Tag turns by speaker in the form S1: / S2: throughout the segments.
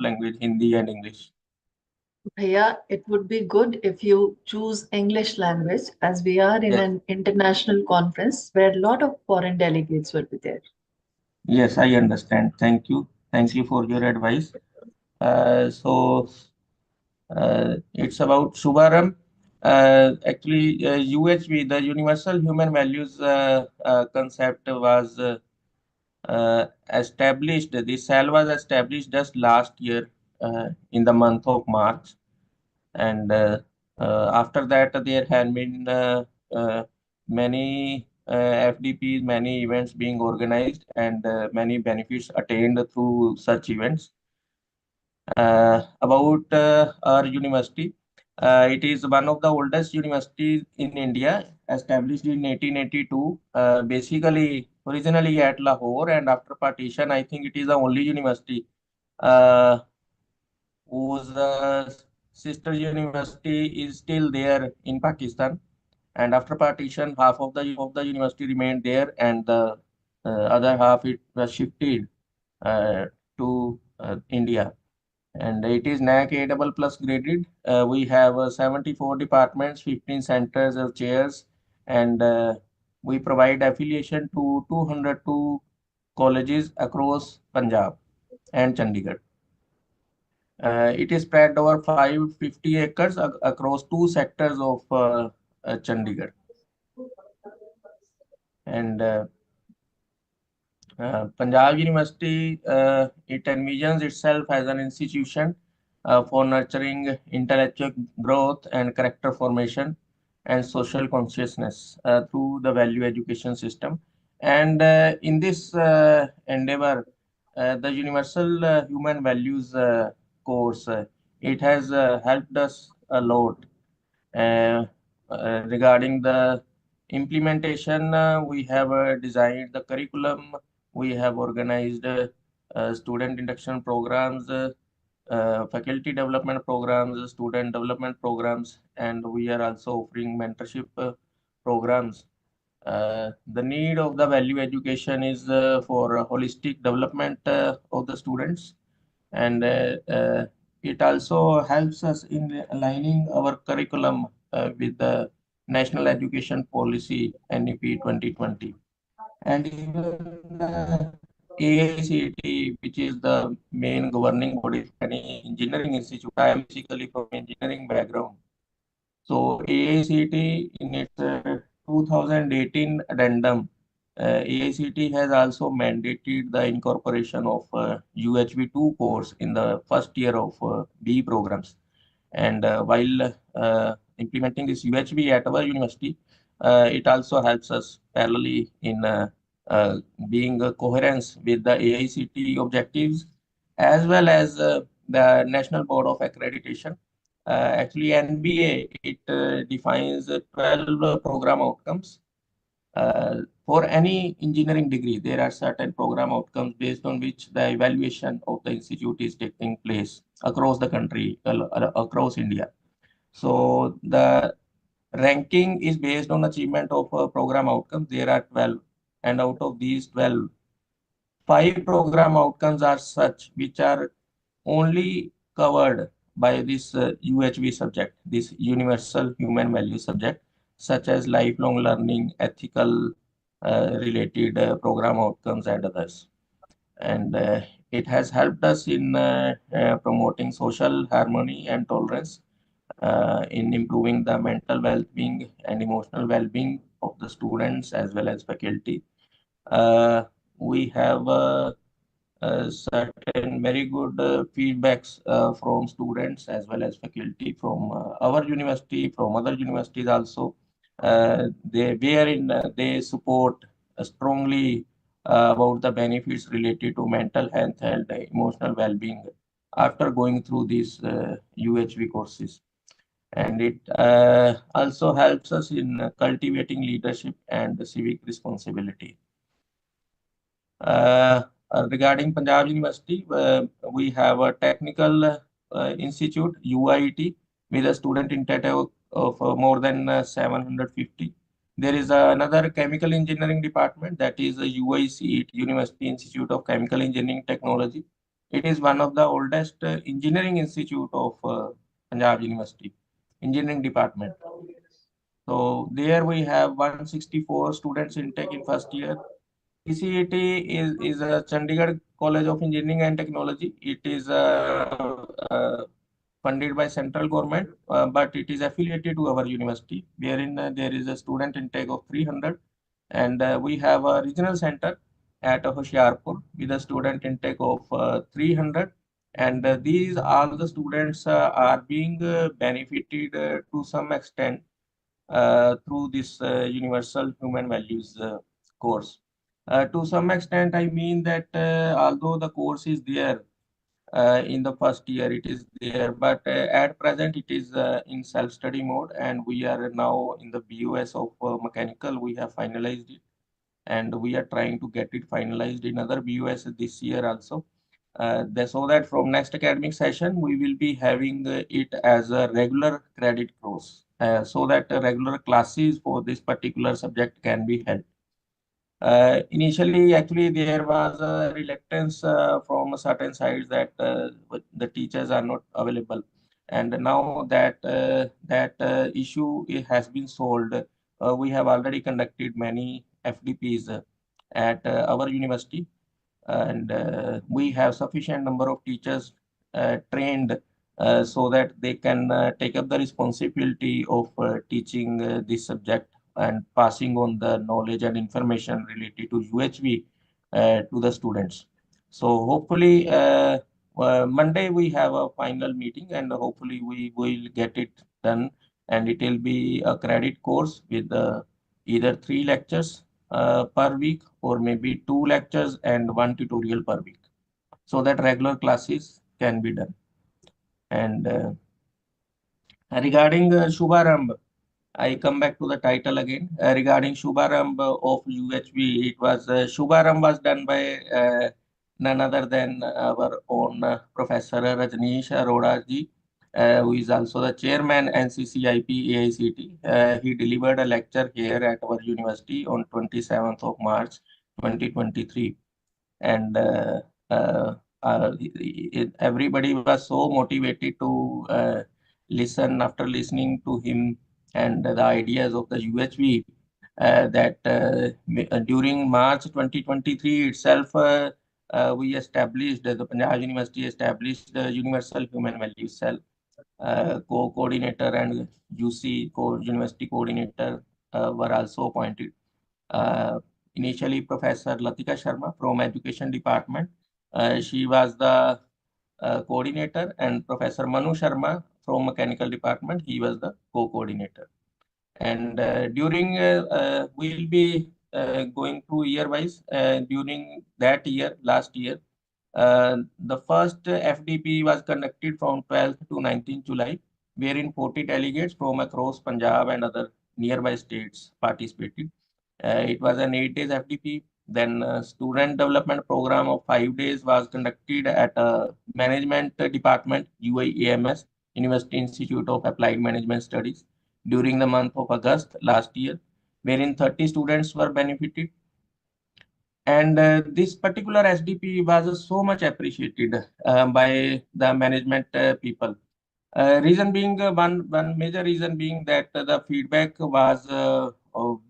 S1: language, Hindi and English?
S2: Yeah, it would be good if you choose English language as we are in
S1: Yes,
S2: an international conference where a lot of foreign delegates will be there.
S1: yes, I understand. Thank you. Thank you for your advice. It's about Shubharam. UHV, the Universal Human Values concept was established. The cell was established just last year in the month of March, and after that there had been many FDPs, many events being organized, and many benefits attained through such events. About our university, it is one of the oldest universities in India, established in 1882. Basically, originally at Lahore, and after partition, I think it is the only university uh, whose sister university is still there in Pakistan. And after partition, half of the university remained there, and the other half it was shifted to India. And it is NAC A double plus graded. We have 74 departments, 15 centers of chairs, and we provide affiliation to 202 colleges across Punjab and Chandigarh. It is spread over 550 acres across two sectors of Chandigarh. And Punjab University, it envisions itself as an institution for nurturing intellectual growth and character formation and social consciousness through the value education system. And in this endeavor, the Universal Human Values course, it has helped us a lot uh, regarding the implementation. We have designed the curriculum. We have organized student induction programs, faculty development programs, student development programs, and we are also offering mentorship programs. The need of the value education is for holistic development of the students, and it also helps us in aligning our curriculum with the National Education Policy NEP 2020. And even AICT, which is the main governing body for any engineering institute. I am basically from engineering background. So AICT in its 2018 addendum, AICT has also mandated the incorporation of UHV2 course in the first year of B programs. And while implementing this UHV at our university, it also helps us parallelly in uh, being a coherence with the AICT objectives as well as the National Board of Accreditation. Actually, NBA, it defines 12 program outcomes. For any engineering degree, there are certain program outcomes based on which the evaluation of the institute is taking place across the country, across India. So the ranking is based on achievement of program outcomes. There are 12, and out of these 12, five program outcomes are such which are only covered by this UHV subject, this universal human value subject, such as lifelong learning, ethical related program outcomes, and others. And it has helped us in promoting social harmony and tolerance, in improving the mental well-being and emotional well-being of the students as well as faculty. Uh, we have certain very good feedbacks from students as well as faculty from our university, from other universities also. They support strongly about the benefits related to mental health and emotional well-being after going through these UHV courses. And it also helps us in cultivating leadership and civic responsibility. Uh, Regarding Punjab University, we have a technical institute, UIT, with a student intake of more than 750. There is another chemical engineering department, that is a UIC, University Institute of Chemical Engineering Technology. It is one of the oldest engineering institute of Punjab University, engineering department. So there we have 164 students intake in first year. PCET is a Chandigarh College of Engineering and Technology. It is funded by central government, but it is affiliated to our university, wherein there is a student intake of 300, and we have a regional center at Hoshiarpur with a student intake of 300, and these all the students are being benefited to some extent through this universal human values course. To some extent, I mean that although the course is there in the first year, it is there, but at present it is in self-study mode, and we are now in the BOS of mechanical. We have finalized it, and we are trying to get it finalized in other BOS this year also. So that from next academic session, we will be having it as a regular credit course, so that regular classes for this particular subject can be held. Initially, actually, there was a reluctance from certain sides that the teachers are not available, and now that issue has been solved. We have already conducted many FDPs at our university, and we have sufficient number of teachers trained so that they can take up the responsibility of teaching this subject and passing on the knowledge and information related to UHV to the students. So hopefully Monday we have a final meeting, and hopefully we will get it done, and it will be a credit course with either 3 lectures per week, or maybe 2 lectures and 1 tutorial per week, so that regular classes can be done. And regarding Shubharamb, I come back to the title again. Regarding Shubharamb of UHV, it was Shubharamb was done by none other than our own Professor Rajneesh Arora ji, who is also the chairman NCCIP AICT. He delivered a lecture here at our university on 27th of March 2023, and everybody was so motivated to listen after listening to him and the ideas of the UHV, that during March 2023 itself, we established, the Punjab University established the Universal Human Values Cell. Co-coordinator and UC university coordinator were also appointed. Uh, Initially, Professor Latika Sharma from Education Department, she was the coordinator, and Professor Manu Sharma from Mechanical Department, he was the co-coordinator. And during we'll be going through year wise. During that year, last year, the first FDP was conducted from 12th to 19th July, wherein 40 delegates from across Punjab and other nearby states participated. It was an 8 days FDP. Then student development program of 5 days was conducted at Management Department, UIAMS, University Institute of Applied Management Studies, during the month of August last year, wherein 30 students were benefited. And this particular SDP was so much appreciated by the management people. Reason being, one major reason being that the feedback was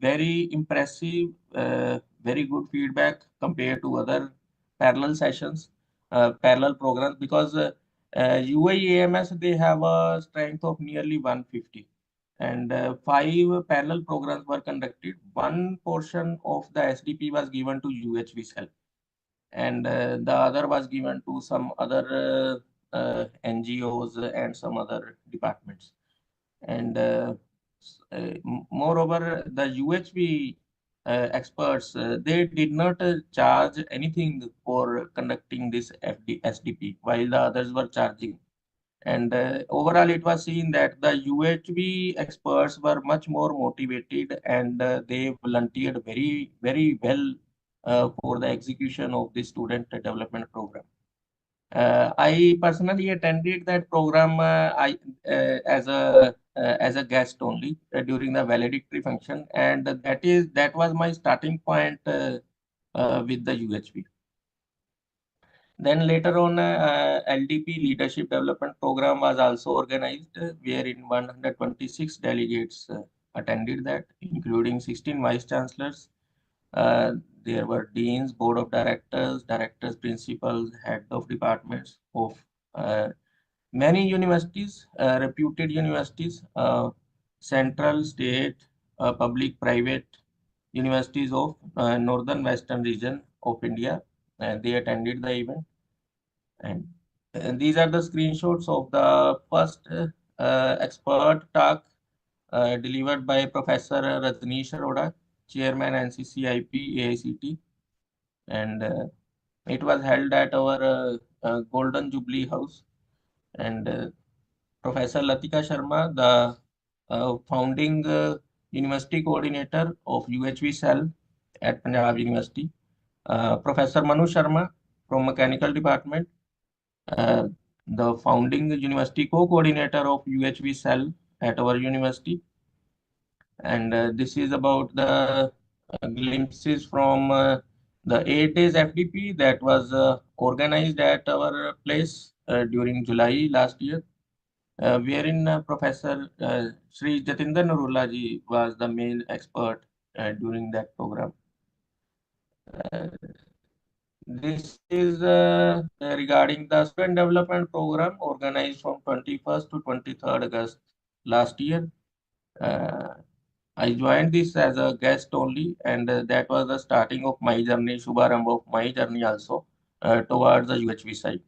S1: very impressive, very good feedback compared to other parallel sessions, parallel programs, because UIAMS, they have a strength of nearly 150, and 5 parallel programs were conducted. One portion of the SDP was given to UHV cell, and the other was given to some other NGOs and some other departments. And moreover, the UHV experts, they did not charge anything for conducting this SDP, while the others were charging. And overall, it was seen that the UHV experts were much more motivated, and they volunteered very, very well for the execution of the student development program. I personally attended that program as a guest only during the valedictory function, and that was my starting point with the UHV. Then later on, LDP Leadership Development Program was also organized, wherein 126 delegates attended that, including 16 vice chancellors. There were deans, board of directors, directors, principals, head of departments of uh, many universities, reputed universities, central, state, public, private universities of northern western region of India, and they attended the event. And these are the screenshots of the first expert talk delivered by Professor Rajneesh Arora, Chairman NCCIP AICT, and it was held at our Golden Jubilee House. And Professor Latika Sharma, the founding university coordinator of UHV cell at Punjab University, Professor Manu Sharma from Mechanical Department, uh, the founding university co-coordinator of UHV cell at our university. And this is about the glimpses from the 8 days FDP that was organized at our place during July last year, wherein Professor Sri Jatinder Narula ji was the main expert during that program. Uh, this is regarding the student development program organized from 21st to 23rd August last year. Uh, I joined this as a guest only, and that was the starting of my journey, Shubharambha of my journey also towards the UHV side.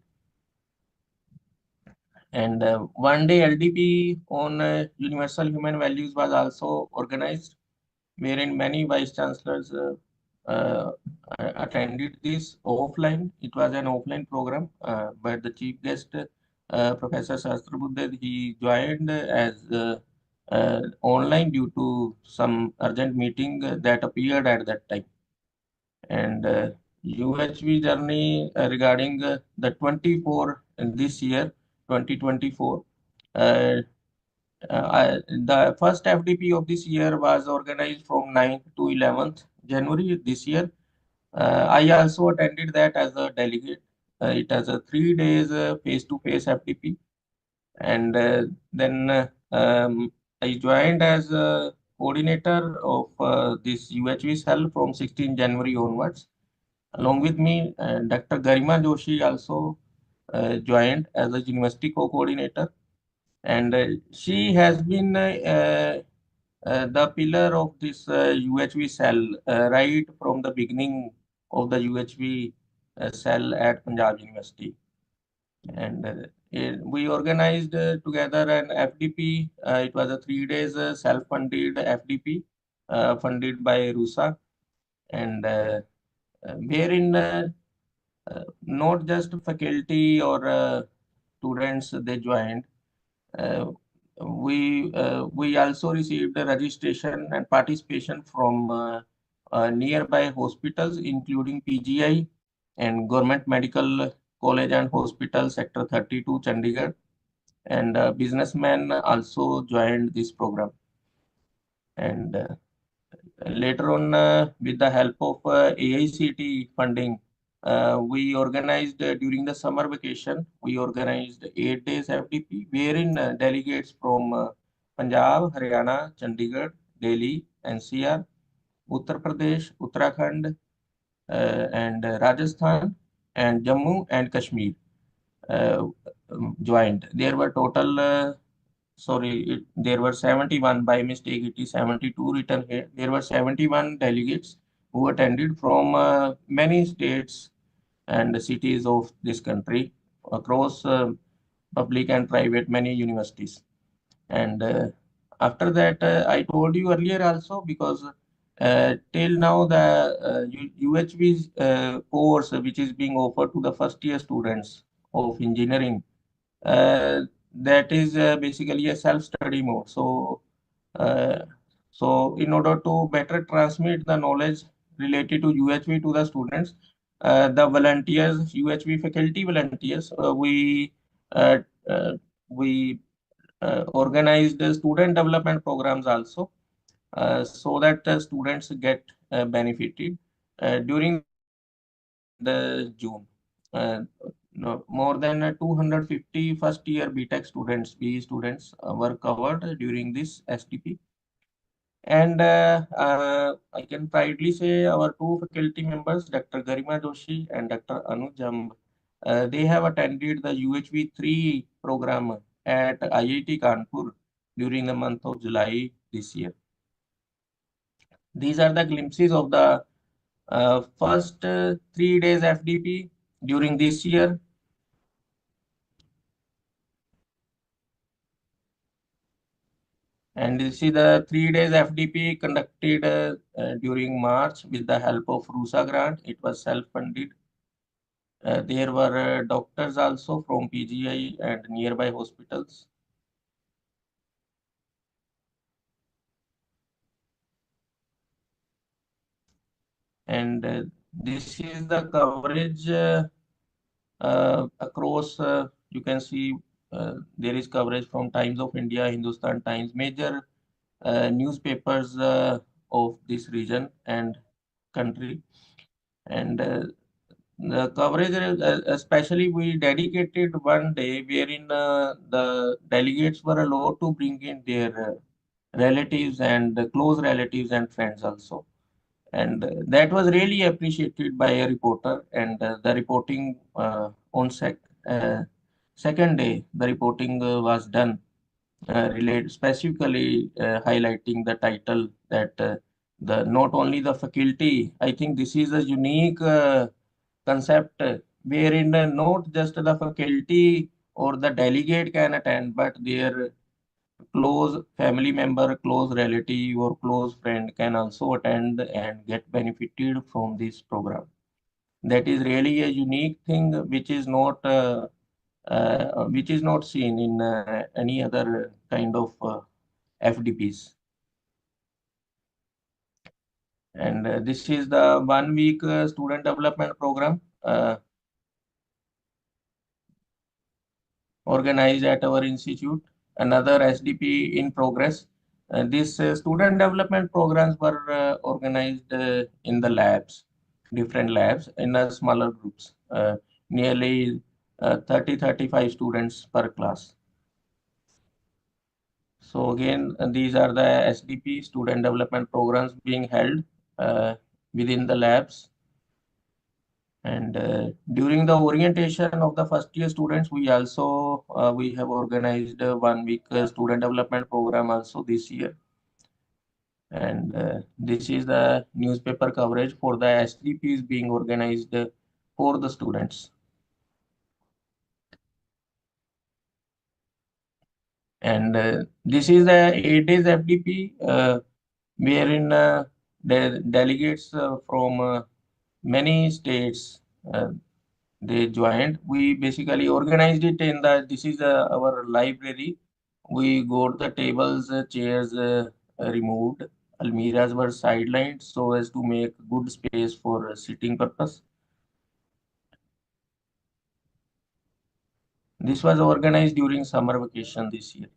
S1: And one day LDP on universal human values was also organized, wherein many vice chancellors uh, attended this offline. It was an offline program, but the chief guest, Professor Shastrabuddha, he joined as online due to some urgent meeting that appeared at that time. And UHV journey regarding the 24 in this year, 2024. Uh, the first FDP of this year was organized from 9th to 11th January this year. I also attended that as a delegate. It has a 3 days face-to-face FDP, and then I joined as a coordinator of this UHV cell from 16 January onwards. Along with me, Dr. Garima Joshi also joined as a university co-coordinator, and she has been the pillar of this UHV cell right from the beginning of the UHV cell at Punjab University. And we organized together an FDP. It was a 3 days self-funded FDP funded by RUSA, and wherein not just faculty or students they joined. Uh, we also received a registration and participation from nearby hospitals, including PGI and Government Medical College and Hospital, Sector 32, Chandigarh. And businessmen also joined this program. And later on, with the help of AICT funding, we organized during the summer vacation, we organized 8 days FDP, wherein delegates from Punjab, Haryana, Chandigarh, Delhi, NCR, Uttar Pradesh, Uttarakhand, and Rajasthan, and Jammu and Kashmir uh, joined. There were total, there were 71 by mistake, it is 72 written here. There were 71 delegates who attended from many states and cities of this country across public and private many universities. And after that, I told you earlier also because till now the UHV course which is being offered to the first year students of engineering, uh, that is basically a self-study mode. Uh, so in order to better transmit the knowledge related to UHV to the students, the volunteers, UHV faculty volunteers, uh, uh, we organized student development programs also, so that students get benefited during the May and June. uh, no, more than 250 first year BTech students, BE students were covered during this SDP. And I can proudly say our two faculty members, Dr. Garima Joshi and Dr. Anuj Jamb, they have attended the UHV 3 program at IIT Kanpur during the month of July this year. These are the glimpses of the first 3 days FDP during this year. And this is the 3 days FDP conducted during March with the help of RUSA grant. It was self-funded. There were doctors also from PGI and nearby hospitals. And this is the coverage across, you can see there is coverage from Times of India, Hindustan Times, major newspapers of this region and country. And the coverage, especially we dedicated one day wherein the delegates were allowed to bring in their relatives and close relatives and friends also. And that was really appreciated by a reporter. And the reporting on second day, the reporting was done relate specifically highlighting the title that the not only the faculty. I think this is a unique concept wherein not just the faculty or the delegate can attend, but their close family member, close relative, or close friend can also attend and get benefited from this program. That is really a unique thing, which is not seen in any other kind of FDPs. And this is the 1 week student development program organized at our institute. Another SDP in progress. These student development programs were organized in the labs, different labs in smaller groups, nearly 30-35 students per class. So again, these are the SDP student development programs being held uh, within the labs. And during the orientation of the first year students, we have organized a 1 week student development program also this year. And this is the newspaper coverage for the SDPs being organized for the students. And this is the 8 days FDP, wherein the delegates from many states they joined. We basically organized it in this is our library. We got the tables, chairs removed. Almiras were sidelined so as to make good space for sitting purpose. This was organized during summer vacation this year.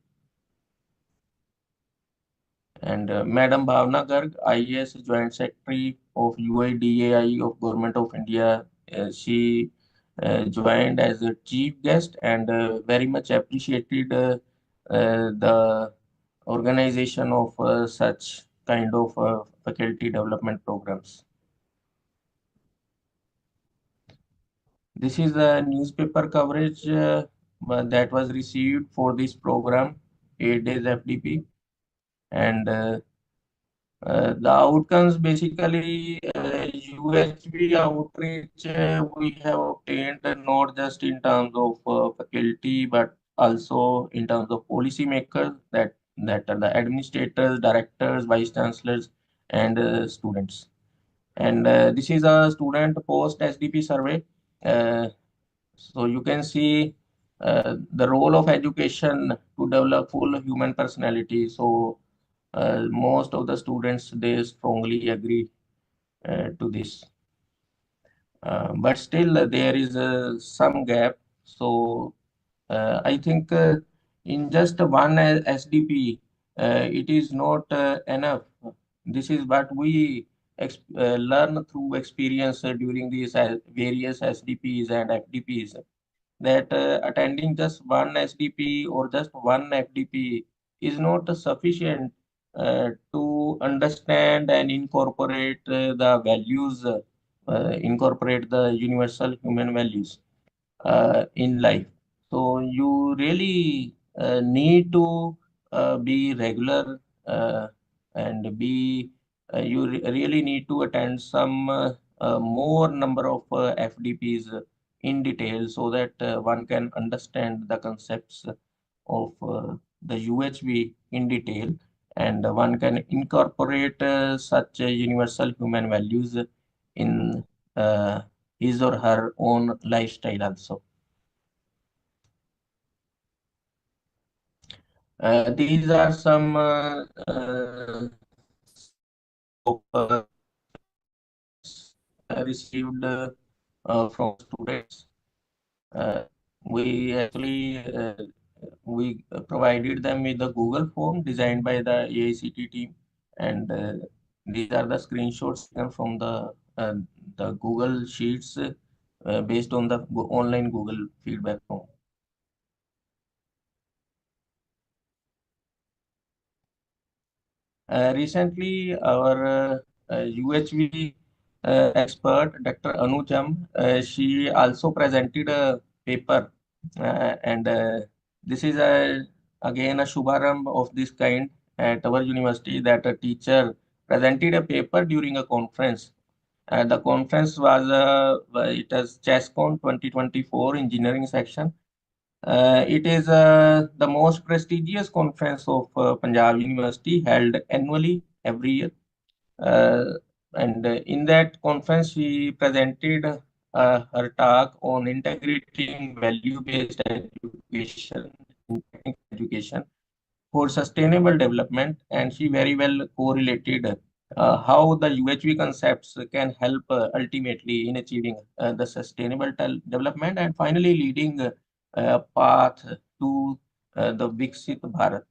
S1: And Madam Bhavna Garg, IAS Joint Secretary of UIDAI of Government of India, she joined as a chief guest and very much appreciated the organization of such kind of faculty development programs. This is the newspaper coverage that was received for this program, 8 days FDP. And the outcomes basically UHV outreach we have obtained not just in terms of faculty but also in terms of policymakers that are the administrators, directors, vice chancellors, and students. And this is a student post SDP survey. Uh, so you can see the role of education to develop full human personality. So most of the students they strongly agree to this, but still there is some gap. So I think in just one SDP, it is not enough. This is what we learn through experience during these various SDPs and FDPs, that attending just one SDP or just one FDP is not sufficient to understand and incorporate the universal human values in life. So you really need to be regular, and you really need to attend some more number of FDPs in detail, so that one can understand the concepts of the UHV in detail, and one can incorporate such universal human values in uh, his or her own lifestyle also. These are some samples of questions received from the students. Uh, we actually we provided them with the Google form designed by the AICT team, and these are the screenshots taken from the Google Sheets based on the online Google feedback form. Recently, our UHV expert, Dr. Anujam, she also presented a paper, and this is again a Shubharamb of this kind at our university, that a teacher presented a paper during a conference. The conference was it was ChessCon 2024 engineering section. It is the most prestigious conference of Punjab University, held annually every year. Uh, and in that conference, she presented her talk on integrating value-based education in technical education for sustainable development, and she very well correlated how the UHV concepts can help ultimately in achieving the sustainable development, and finally leading path to the Viksit Bharat.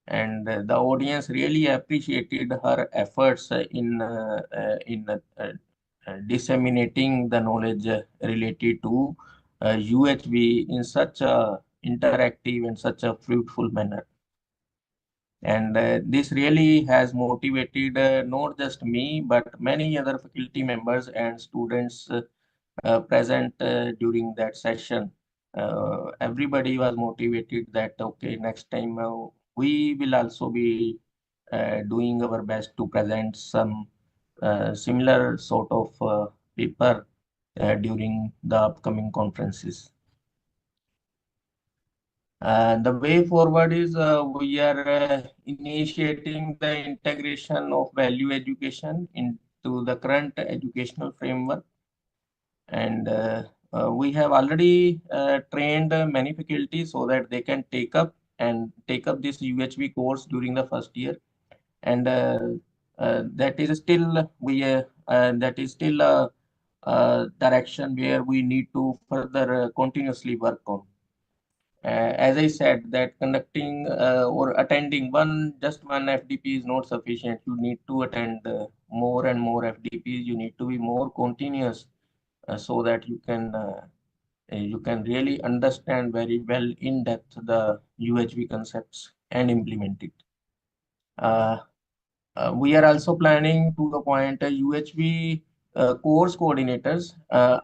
S1: And the audience really appreciated her efforts in disseminating the knowledge related to UHV in such a interactive and such a fruitful manner. And this really has motivated not just me, but many other faculty members and students present during that session. Everybody was motivated that, okay, next time we will also be doing our best to present some similar sort of paper during the upcoming conferences. The way forward is we are initiating the integration of value education into the current educational framework. And we have already trained many faculty so that they can take up this UHV course during the first year. And that is still a direction where we need to further continuously work on. As I said, that conducting or attending just one FDP is not sufficient. You need to attend more and more FDPs. You need to be more continuous so that you can really understand very well in depth the UHV concepts and implement it. Uh, we are also planning to appoint a UHV course coordinators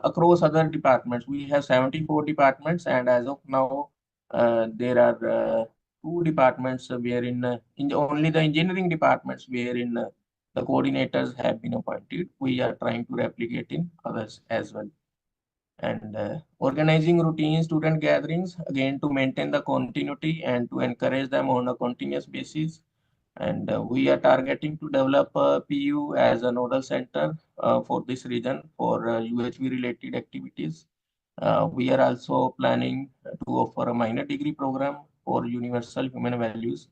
S1: across other departments. We have 74 departments, and as of now, there are two departments in only the engineering departments wherein the coordinators have been appointed. We are trying to replicate in others as well. And organizing routine student gatherings, again, to maintain the continuity and to encourage them on a continuous basis. And we are targeting to develop PU as a nodal center for this region for UHV related activities. We are also planning to offer a minor degree program for universal human values.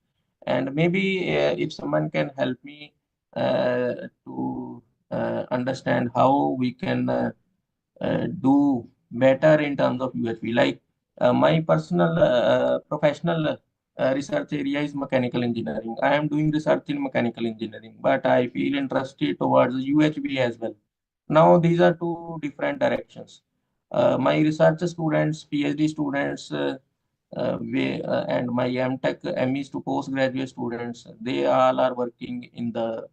S1: And maybe if someone can help me to understand how we can do better in terms of UHV, like my personal professional research area is mechanical engineering. I am doing research in mechanical engineering, but I feel interested towards UHV as well. Now, these are two different directions. My research students, PhD students, and my MTech, MEs to postgraduate students, they all are working in the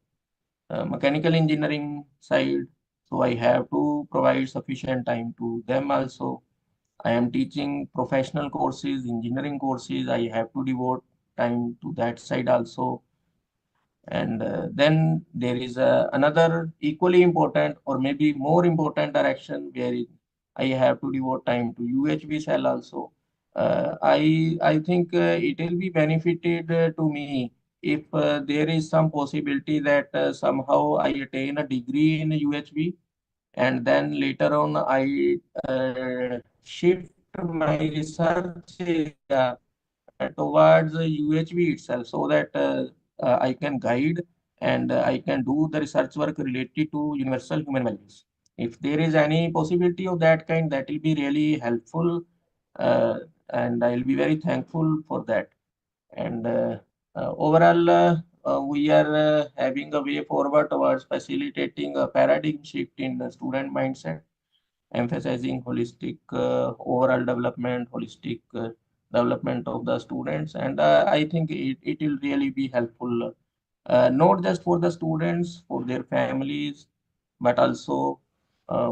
S1: mechanical engineering side. So I have to provide sufficient time to them also. I am teaching professional courses, engineering courses. I have to devote time to that side also. And then there is another equally important or maybe more important direction where I have to devote time to UHV cell also. I think it will be benefited to me if there is some possibility that somehow I attain a degree in UHV and then later on I shift my research area towards UHV itself so that I can guide and I can do the research work related to universal human values. If there is any possibility of that kind, that will be really helpful, uh, and I'll be very thankful for that. And overall, we are having a way forward towards facilitating a paradigm shift in the student mindset, emphasizing holistic overall development, holistic development of the students. And I think it will really be helpful, not just for the students, for their families, but also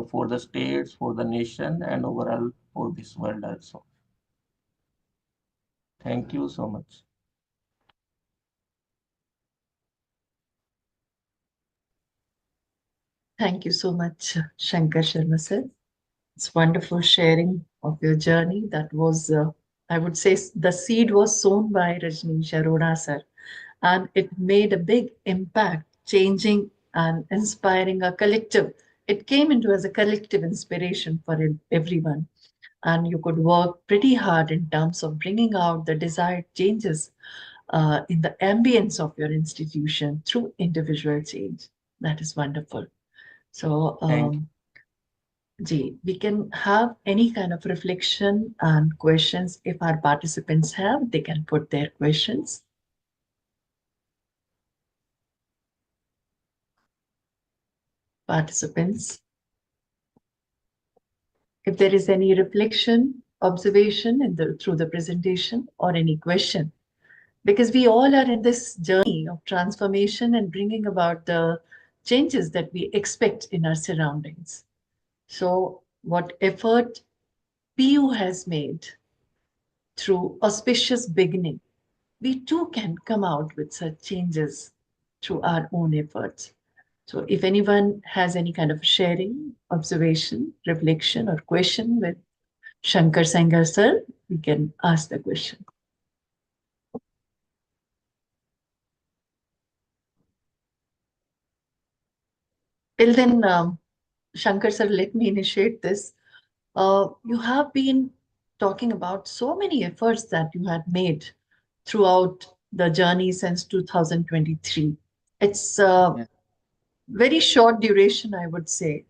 S1: for the states, for the nation, and overall for this world also. Thank you so much.
S2: Thank you so much, Shankar Sharma sir. It's wonderful sharing of your journey. That was, I would say, the seed was sown by Rajneesh Arora sir, and it made a big impact, changing and inspiring a collective. It came into as a collective inspiration for everyone, and you could work pretty hard in terms of bringing out the desired changes in the ambience of your institution through individual change. That is wonderful. So,
S1: Thank you.
S2: Ji, we can have any kind of reflection and questions. If our participants have, they can put their questions. Participants, if there is any reflection, observation through the presentation or any question, because we all are in this journey of transformation and bringing about the changes that we expect in our surroundings. So, what effort PU has made through auspicious beginning, we too can come out with such changes through our own efforts. So, if anyone has any kind of sharing, observation, reflection, or question with Shankar Sangar sir, we can ask the question. Till then, Shankar sir, let me initiate this. You have been talking about so many efforts that you had made throughout the journey since 2023. It's a
S1: Yeah.
S2: very short duration, I would say,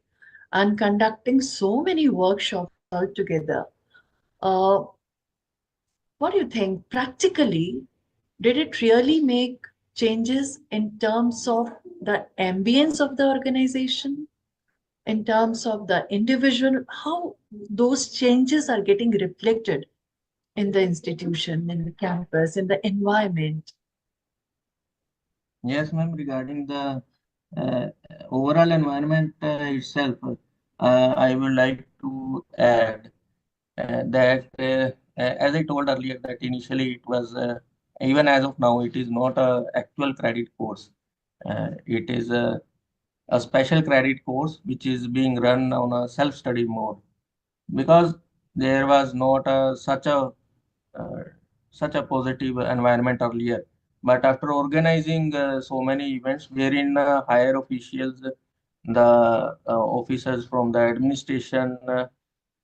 S2: and conducting so many workshops altogether. Uh, what do you think? Practically, did it really make changes in terms of the ambience of the organization, in terms of the individual, how those changes are getting reflected in the institution, in the campus, in the environment?
S1: Yes, ma'am. Regarding the uh, overall environment itself, I would like to add that, as I told earlier, that initially it was, even as of now, it is not a actual credit course. It is a special credit course which is being run on a self-study mode because there was not uh, such a positive environment earlier. But after organizing so many events wherein higher officials, the officers from the administration,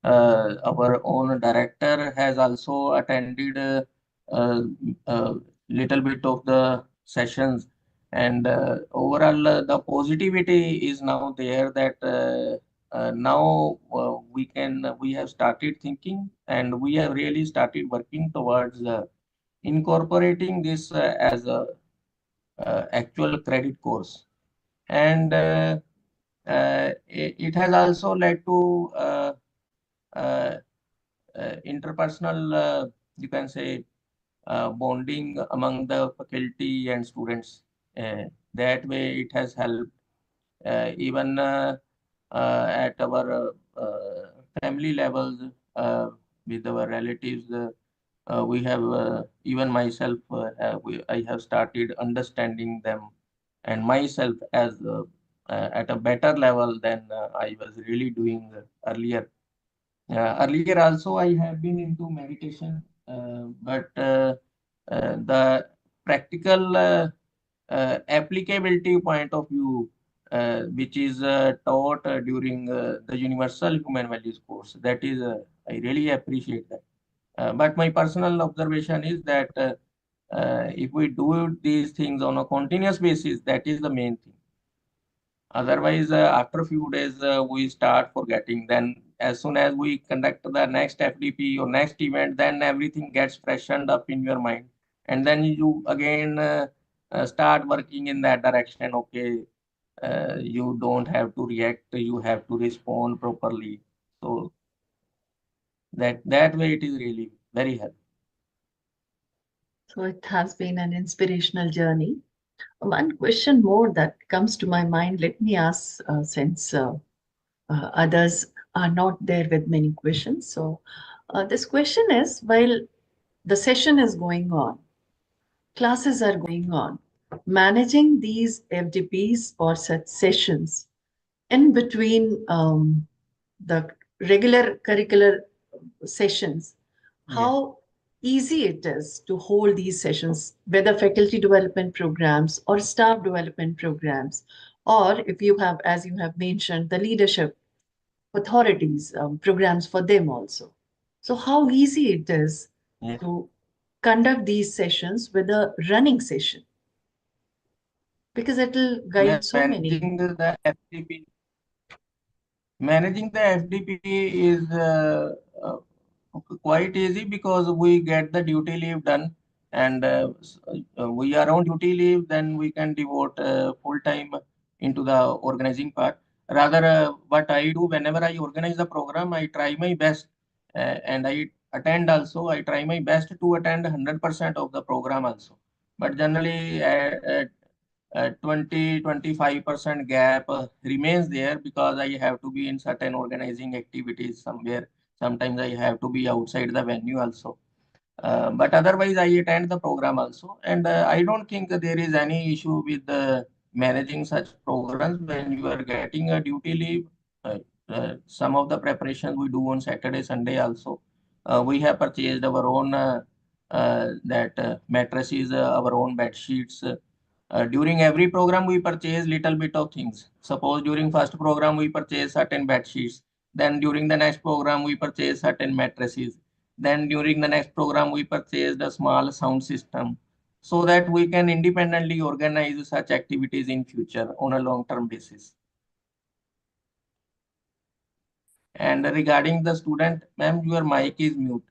S1: our own director has also attended uh, a little bit of the sessions, and overall the positivity is now there that now we have started thinking and we have really started working towards incorporating this as a actual credit course. And it has also led to uh, interpersonal, you can say, bonding among the faculty and students. That way, it has helped even at our family levels with our relatives. We have even myself. I have started understanding them and myself as at a better level than I was really doing earlier. Earlier also I have been into meditation, but the practical applicability point of view, which is taught during the Universal Human Values course, that is, I really appreciate that. But my personal observation is that if we do these things on a continuous basis, that is the main thing. Otherwise, after a few days, we start forgetting. Then, as soon as we conduct the next FDP or next event, then everything gets freshened up in your mind. And then you again start working in that direction. Okay, you don't have to react, you have to respond properly. So that way it is really very helpful.
S2: So it has been an inspirational journey. One question more that comes to my mind, let me ask, since others are not there with many questions. So this question is, while the session is going on, classes are going on, managing these FDPs or such sessions in between the regular curricular sessions,
S1: Yes,
S2: how easy it is to hold these sessions, whether faculty development programs or staff development programs, or if you have, as you have mentioned, the leadership authorities programs for them also. So, how easy it is
S1: yes.
S2: to conduct these sessions with a running session, because it will guide so many.
S1: Managing the FTP Managing the FDP is quite easy because we get the duty leave done, and we are on duty leave, then we can devote full time into the organizing part. Rather, what I do whenever I organize the program, I try my best, and I attend also. I try my best to attend 100% of the program also. But generally, 20-25% gap remains there because I have to be in certain organizing activities somewhere. Sometimes I have to be outside the venue also. But otherwise, I attend the program also, and I don't think that there is any issue with managing such programs when you are getting a duty leave. Uh, some of the preparations we do on Saturday, Sunday also. We have purchased our own that mattresses, our own bed sheets. During every program, we purchase little bit of things. Suppose during first program, we purchase certain bed sheets. Then during the next program, we purchase certain mattresses. Then during the next program, we purchased a small sound system so that we can independently organize such activities in future on a long-term basis. And regarding the student, ma'am, your mic is mute.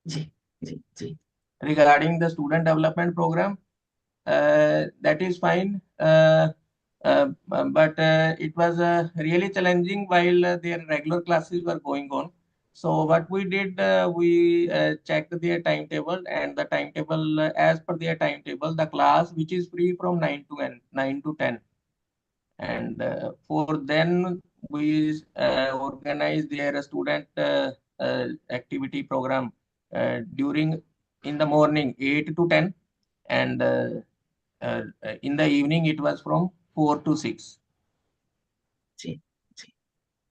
S2: Ji, ji, ji.
S1: Regarding the student development program, that is fine. But it was really challenging while their regular classes were going on. So what we did, we checked their timetable, and the timetable, as per their timetable, the class which is free from 9 to 10. And for then we organize their student activity program during in the morning 8 to 10, and in the evening it was from 4 to 6.
S2: Ji, ji.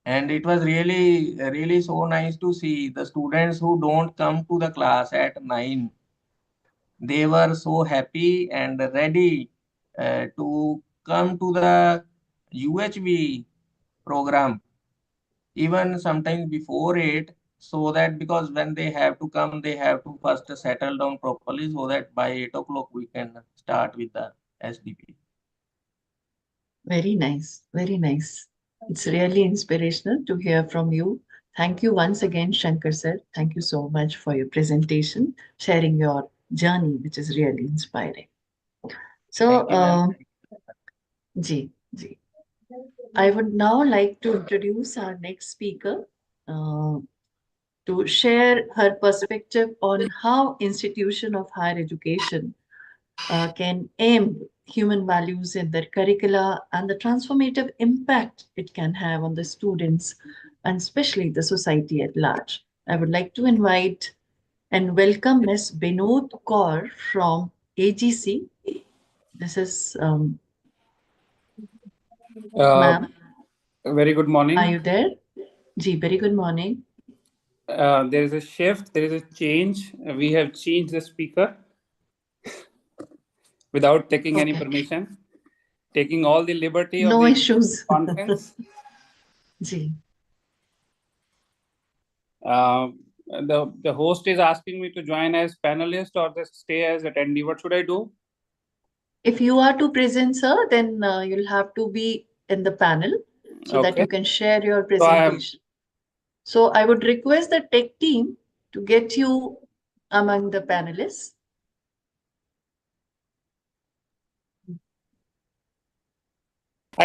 S1: And it was really so nice to see the students who don't come to the class at 9. They were so happy and ready to come to the UHV program even sometimes before 8, so that because when they have to come, they have to first settle down properly so that by 8 o'clock we can start with the SDP.
S2: Very nice, very nice. It's really inspirational to hear from you. Thank you once again, Shankar sir. Thank you so much for your presentation, sharing your journey, which is really inspiring. So,
S1: Thank you, ma'am.
S2: Ji, Ji. I would now like to introduce our next speaker to share her perspective on how institution of higher education can aim human values in their curricula and the transformative impact it can have on the students and especially the society at large. I would like to invite and welcome Ms. Binod Kaur from AGC. This is
S3: Uh,
S2: ma'am.
S3: very good
S2: Are
S3: morning.
S2: you there? Ji, very good morning.
S3: There is a shift, there is a change. We have changed the speaker without taking any
S2: Okay.
S3: permission, taking all the liberty of
S2: No
S3: the
S2: issues.
S3: conference.
S2: Ji.
S3: The host is asking me to join as panelist or just stay as attendee. What should I do?
S2: If you are to present, sir, then you'll have to be in the panel so that
S3: Okay.
S2: you can share your
S3: So I am.
S2: presentation. So I would request the tech team to get you among the panelists.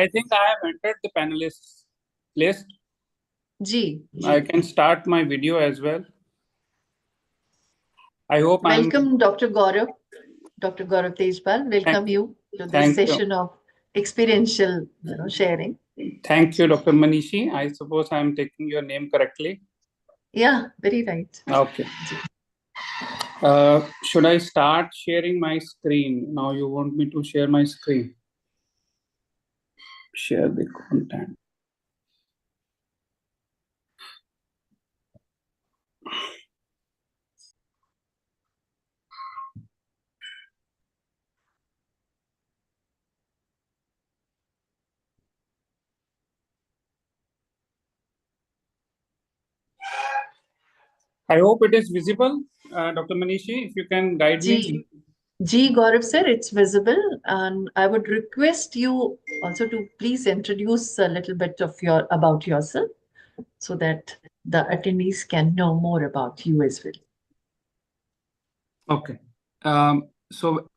S3: I think I have entered the panelists list.
S2: Ji,
S3: I
S2: ji.
S3: can start my video as well. I hope I'm.
S2: Welcome, Dr. Gaurav. Dr. Gaurav Tejpal, welcome you to this
S3: Thank you.
S2: session of experiential sharing.
S3: Thank you, Dr. Manishi. I suppose I'm taking your name correctly.
S2: Yeah, very right.
S3: Okay. Should I start sharing my screen? Now you want me to share my screen. Share the content. I hope it is visible, Dr. Manishi, if you can guide me.
S2: Ji Gaurav sir, it's visible, and I would request you also to please introduce a little bit of about yourself so that the attendees can know more about you as well.
S3: Okay. So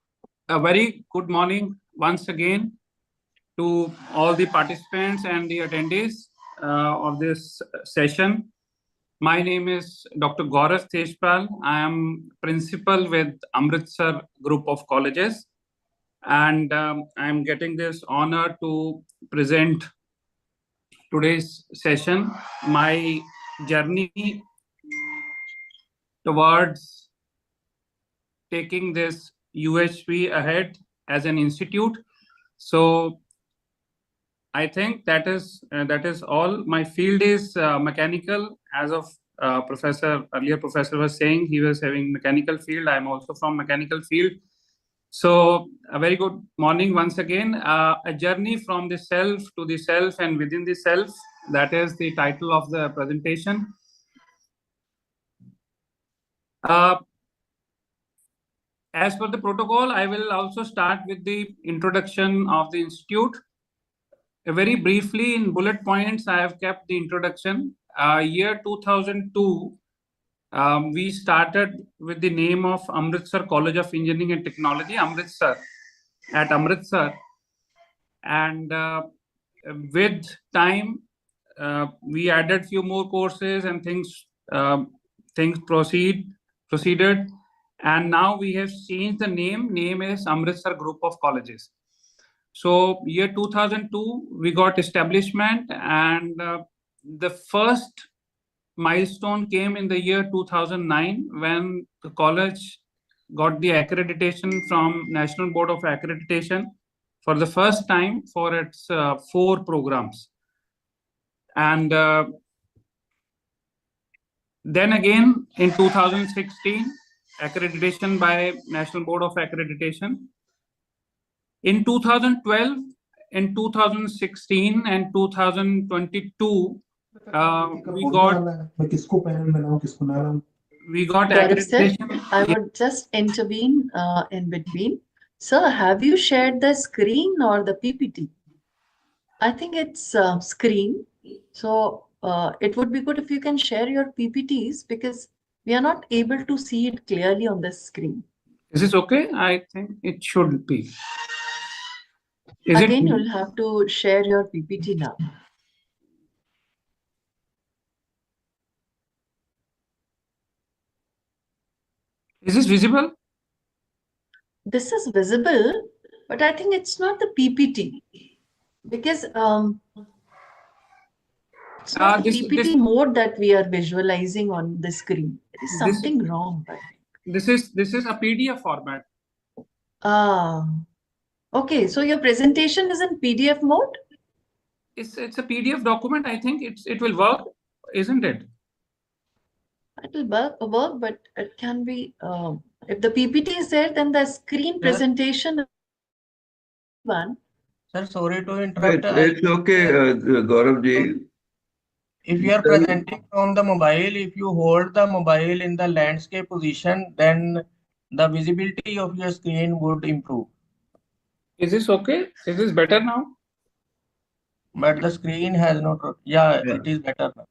S3: a very good morning once again to all the participants and the attendees of this session. My name is Dr. Gaurav Tejpal. I am principal with Amritsar Group of Colleges, and I am getting this honor to present today's session. My journey towards taking this UHP ahead as an institute. So I think that is all. My field is mechanical. As of earlier professor was saying, he was having mechanical field. I'm also from mechanical field. So a very good morning once again. A journey from the self to the self and within the self. That is the title of the presentation. As per the protocol, I will also start with the introduction of the institute. Very briefly, in bullet points, I have kept the introduction. Year 2002, we started with the name of Amritsar College of Engineering and Technology, Amritsar, at Amritsar. And with time, we added few more courses and things proceeded. And now we have changed the name. Name is Amritsar Group of Colleges. So year 2002, we got establishment, and the first milestone came in the year 2009 when the college got the accreditation from National Board of Accreditation for the first time for its 4 programs. And then again in 2016, accreditation by National Board of Accreditation. In 2012, in 2016 and 2022, we got
S2: Gaurav sir,
S3: accreditation.
S2: I would just intervene in between. Sir, have you shared the screen or the PPT? I think it's screen. So it would be good if you can share your PPTs because we are not able to see it clearly on the screen.
S3: Is this okay? I think it should be. Is
S2: Again,
S3: it?
S2: you'll have to share your PPT now.
S3: Is this visible?
S2: This is visible, but I think it's not the PPT because it's not the PPT mode that we are visualizing on the screen. There is something wrong, I think.
S3: This is a PDF format.
S2: Ah, okay. So your presentation is in PDF mode?
S3: It's a PDF document. I think it will work, isn't it?
S2: It will work, but it can be if the PPT is there, then the screen presentation one.
S1: Sir, sorry to interrupt.
S4: It's okay, Gaurav ji.
S1: If you are presenting from the mobile, if you hold the mobile in the landscape position, then the visibility of your screen would improve.
S3: Is this okay? Is this better now?
S1: But the screen has not. Yeah, it is better now.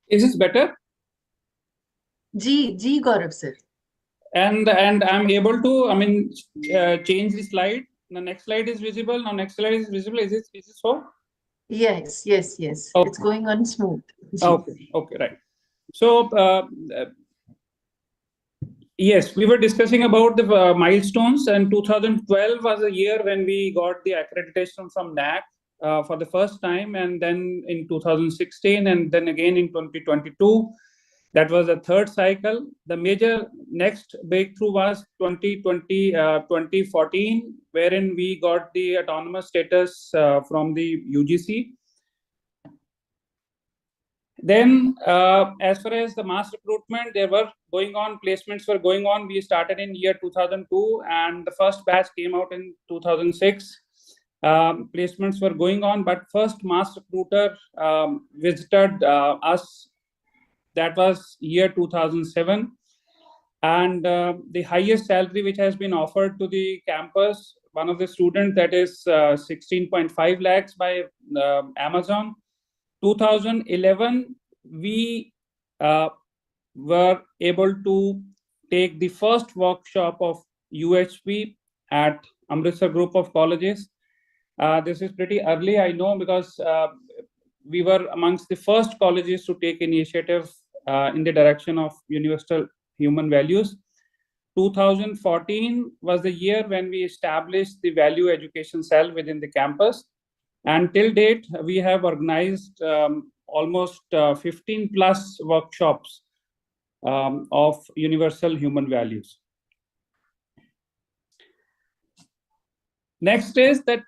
S3: Is this better?
S2: G Gaurav sir.
S3: And I'm able to, I mean, change the slide. The next slide is visible. Now next slide is visible. Is it so?
S2: Yes. Okay. It's going on smooth. G.
S3: Okay, right. So yes, we were discussing about the milestones, and 2012 was a year when we got the accreditation from NAC for the first time, and then in 2016, and then again in 2022. That was the third cycle. The major next breakthrough was 2014, wherein we got the autonomous status from the UGC. Then, as far as the mass recruitment, there were going on, placements were going on. We started in year 2002, and the first batch came out in 2006. Placements were going on, but first mass recruiter visited us. That was year 2007. And the highest salary which has been offered to the campus, one of the students, that is 16.5 lakhs by Amazon. 2011, we were able to take the first workshop of UHP at Amritsar Group of Colleges. This is pretty early, I know, because we were amongst the first colleges to take initiative in the direction of universal human values. 2014 was the year when we established the value education cell within the campus. And till date, we have organized almost 15 plus workshops of universal human values. Next is that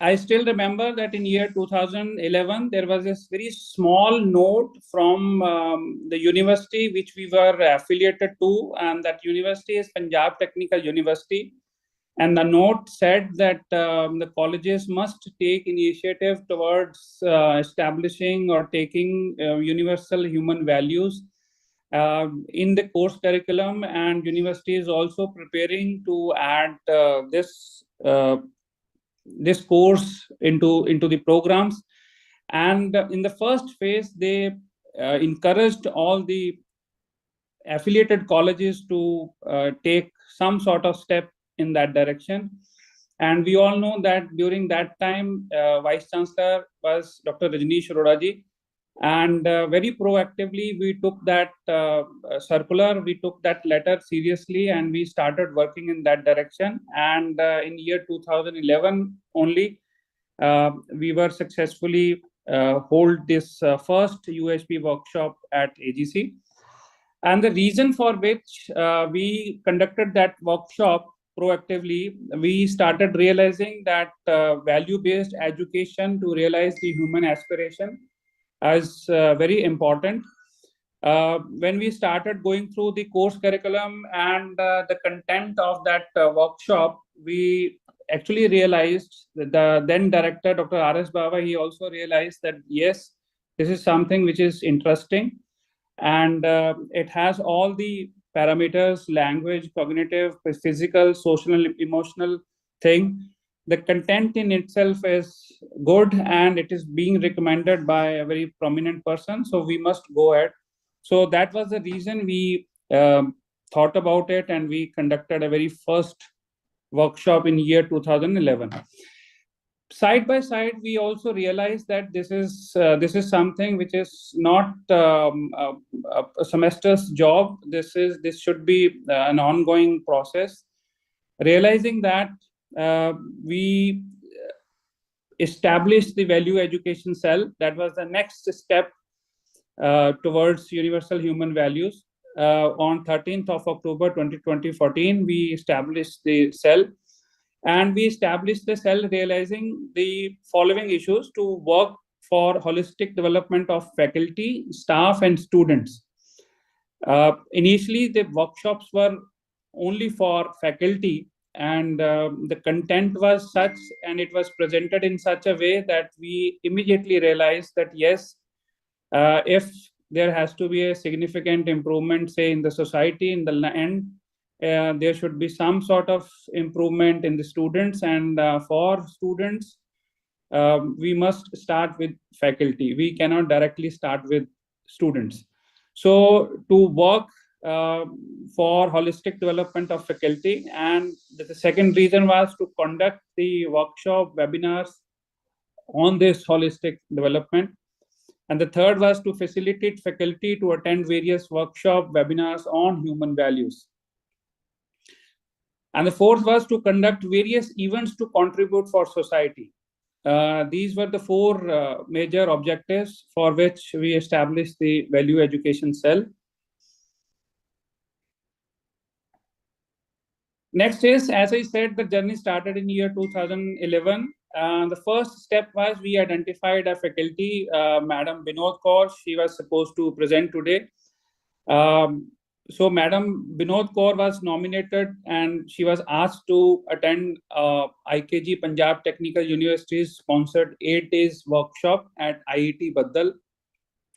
S3: I still remember that in year 2011, there was this very small note from the university which we were affiliated to, and that university is Punjab Technical University. And the note said that the colleges must take initiative towards establishing or taking universal human values in the course curriculum, and university is also preparing to add this course into the programs. And in the first phase, they encouraged all the affiliated colleges to take some sort of step in that direction. And we all know that during that time, Vice Chancellor was Dr. Rajneesh Arora ji. And very proactively, we took that circular, we took that letter seriously, and we started working in that direction. And in year 2011 only, we were successfully hold this first UHP workshop at AGC. And the reason for which we conducted that workshop proactively, we started realizing that value-based education to realize the human aspiration is very important. When we started going through the course curriculum and the content of that workshop, we actually realized that the then director, Dr. R.S. Baba, he also realized that, yes, this is something which is interesting. And it has all the parameters: language, cognitive, physical, social, and emotional thing. the content in itself is good and it is being recommended by a very prominent person, so we must go ahead. So that was the reason we thought about it, and we conducted a very first workshop in year 2011. Side by side, we also realized that this is something which is not a semester's job. This should be an ongoing process. Realizing that, we established the value education cell. That was the next step towards universal human values. On 13th of October 2014, we established the cell. And we established the cell realizing the following issues: to work for holistic development of faculty, staff, and students. Initially, the workshops were only for faculty, and the content was such, and it was presented in such a way that we immediately realized that yes, if there has to be a significant improvement, say in the society, in the end, there should be some sort of improvement in the students, and for students, we must start with faculty. We cannot directly start with students. So to work for holistic development of faculty, and the second reason was to conduct the workshop webinars on this holistic development. And the third was to facilitate faculty to attend various workshop webinars on human values. And the fourth was to conduct various events to contribute for society. These were the four major objectives for which we established the value education cell. Next is, as I said, the journey started in year 2011. The first step was we identified a faculty, Madam Binod Kaur. She was supposed to present today. So Madam Binod Kaur was nominated, and she was asked to attend IKG Punjab Technical University's sponsored 8 days workshop at IIT Baddal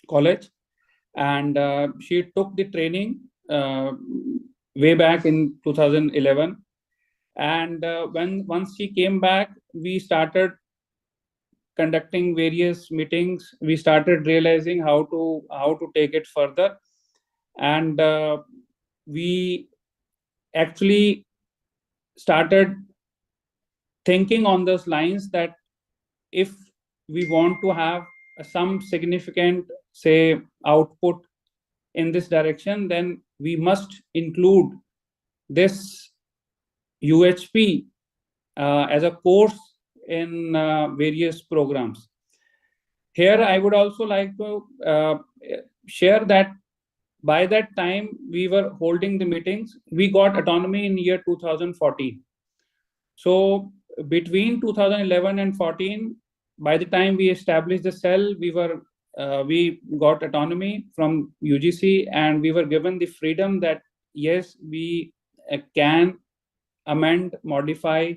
S3: College. And she took the training way back in 2011. And once she came back, we started conducting various meetings. We started realizing how to take it further. And we actually started thinking on those lines that if we want to have some significant, say, output in this direction, then we must include this UHP as a course in various programs. Here, I would also like to share that by that time we were holding the meetings, we got autonomy in year 2014. So between 2011 and 14, by the time we established the cell, we got autonomy from UGC, and we were given the freedom that yes, we can amend, modify,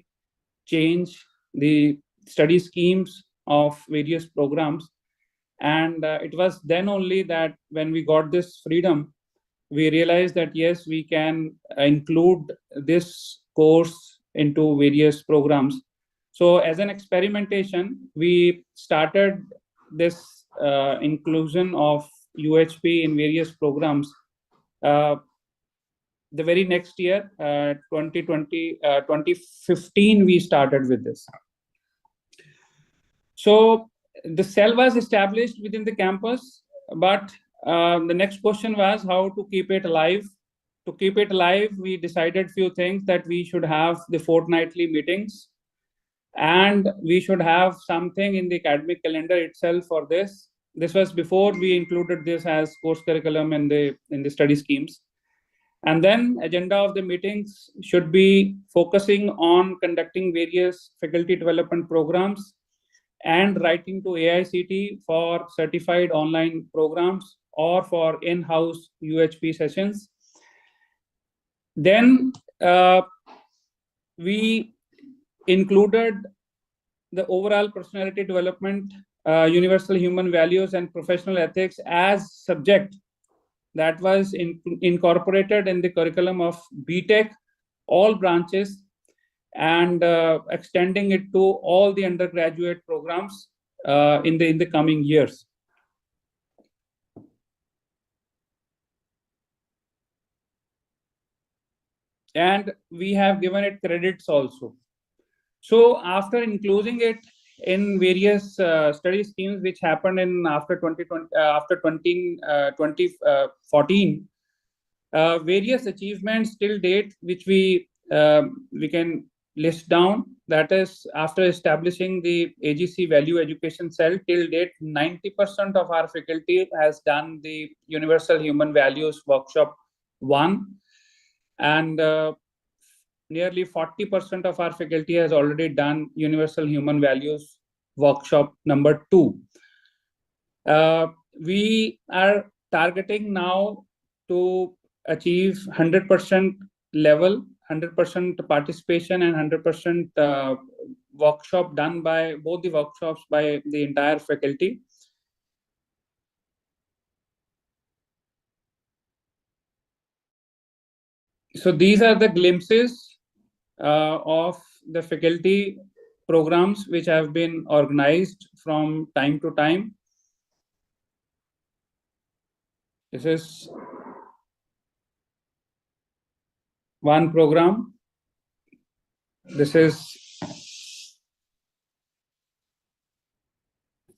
S3: change the study schemes of various programs. And it was then only that when we got this freedom, we realized that yes, we can include this course into various programs. So as an experimentation, we started this inclusion of UHP in various programs. The very next year, 2015, we started with this. So the cell was established within the campus, but the next question was how to keep it alive. To keep it alive, we decided few things, that we should have the fortnightly meetings, and we should have something in the academic calendar itself for this. This was before we included this as course curriculum in the study schemes. And then agenda of the meetings should be focusing on conducting various faculty development programs and writing to AICT for certified online programs or for in-house UHP sessions. Then we included the overall personality development, universal human values, and professional ethics as subject that was incorporated in the curriculum of BTech, all branches. and extending it to all the undergraduate programs in the coming years. And we have given it credits also. So after including it in various study schemes which happened in after 2014, various achievements till date which we can list down. That is, after establishing the AGC Value Education Cell, till date 90% of our faculty has done the Universal Human Values Workshop 1, and nearly 40% of our faculty has already done Universal Human Values Workshop number 2. We are targeting now to achieve 100% level, 100% participation, and 100% workshop done by both the workshops by the entire faculty. So these are the glimpses of the faculty programs which have been organized from time to time. This is one program. This is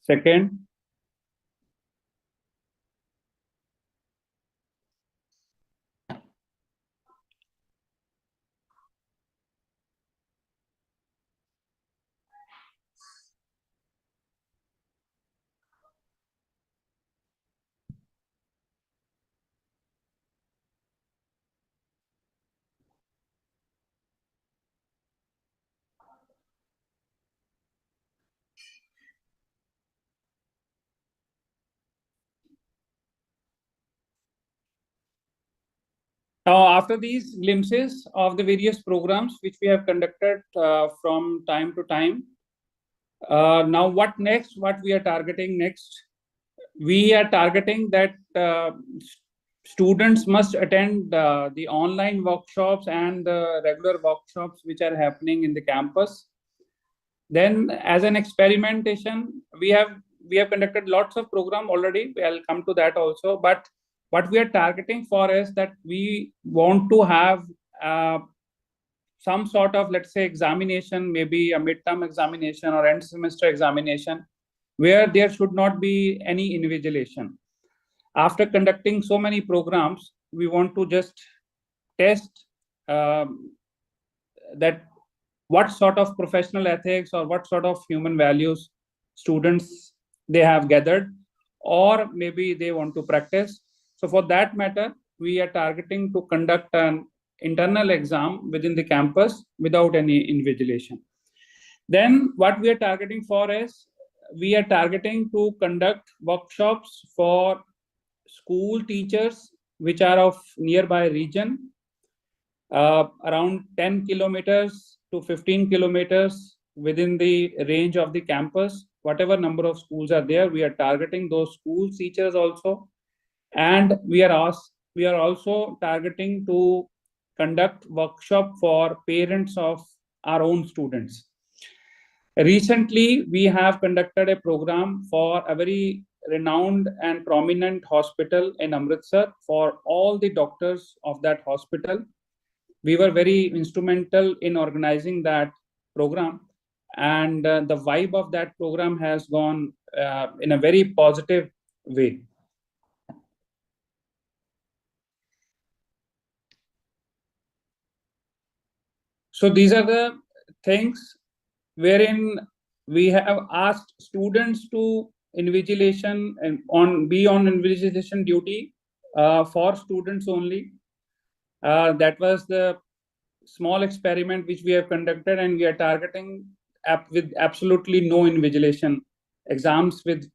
S3: second. Now, after these glimpses of the various programs which we have conducted from time to time, now what next? What we are targeting next? We are targeting that students must attend the online workshops and the regular workshops which are happening in the campus. Then, as an experimentation, we have conducted lots of program already. I'll come to that also. But what we are targeting for is that we want to have some sort of, let's say, examination, maybe a midterm examination or end semester examination, where there should not be any invigilation. After conducting so many programs, we want to just test that what sort of professional ethics or what sort of human values students they have gathered, or maybe they want to practice. So for that matter, we are targeting to conduct an internal exam within the campus without any invigilation. Then what we are targeting for is, we are targeting to conduct workshops for school teachers which are of nearby region, around 10 kilometers to 15 kilometers within the range of the campus. Whatever number of schools are there, we are targeting those school teachers also. And we are also targeting to conduct workshop for parents of our own students. Recently, we have conducted a program for a very renowned and prominent hospital in Amritsar for all the doctors of that hospital. We were very instrumental in organizing that program, and the vibe of that program has gone in a very positive way. So these are the things wherein we have asked students to invigilation and be on invigilation duty for students only. That was the small experiment which we have conducted, and we are targeting with absolutely no invigilation, exams with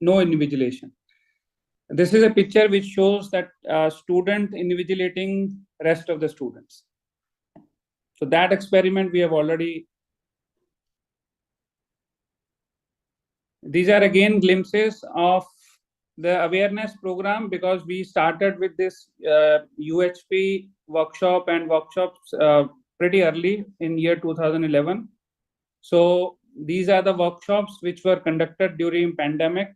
S3: no invigilation. This is a picture which shows that student invigilating rest of the students. So that experiment we have already. These are again glimpses of the awareness program, because we started with this UHP workshop and workshops pretty early in year 2011. So these are the workshops which were conducted during pandemic.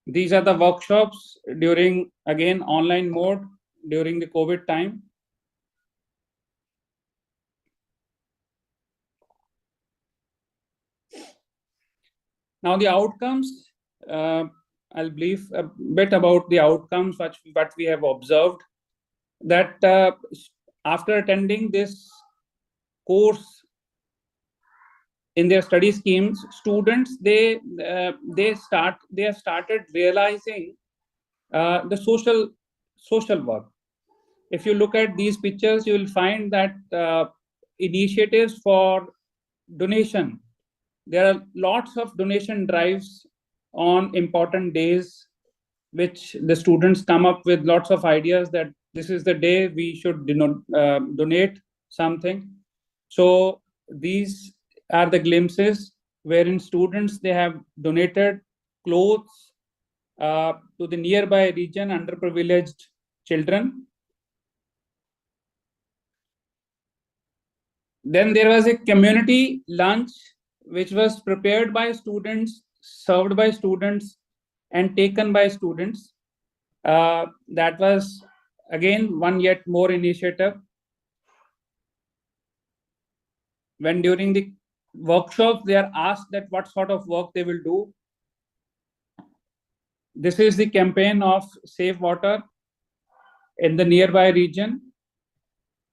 S3: These are the workshops during, again, online mode during the COVID time. Now the outcomes, I'll brief a bit about the outcomes what we have observed, that after attending this course in their study schemes, students they have started realizing the social work. If you look at these pictures, you will find that initiatives for donation. There are lots of donation drives on important days, which the students come up with lots of ideas that this is the day we should donate something. So these are the glimpses wherein students, they have donated clothes to the nearby region, underprivileged children. Then there was a community lunch which was prepared by students, served by students, and taken by students. That was again one yet more initiative. When during the workshops they are asked that what sort of work they will do. This is the campaign of Save Water in the nearby region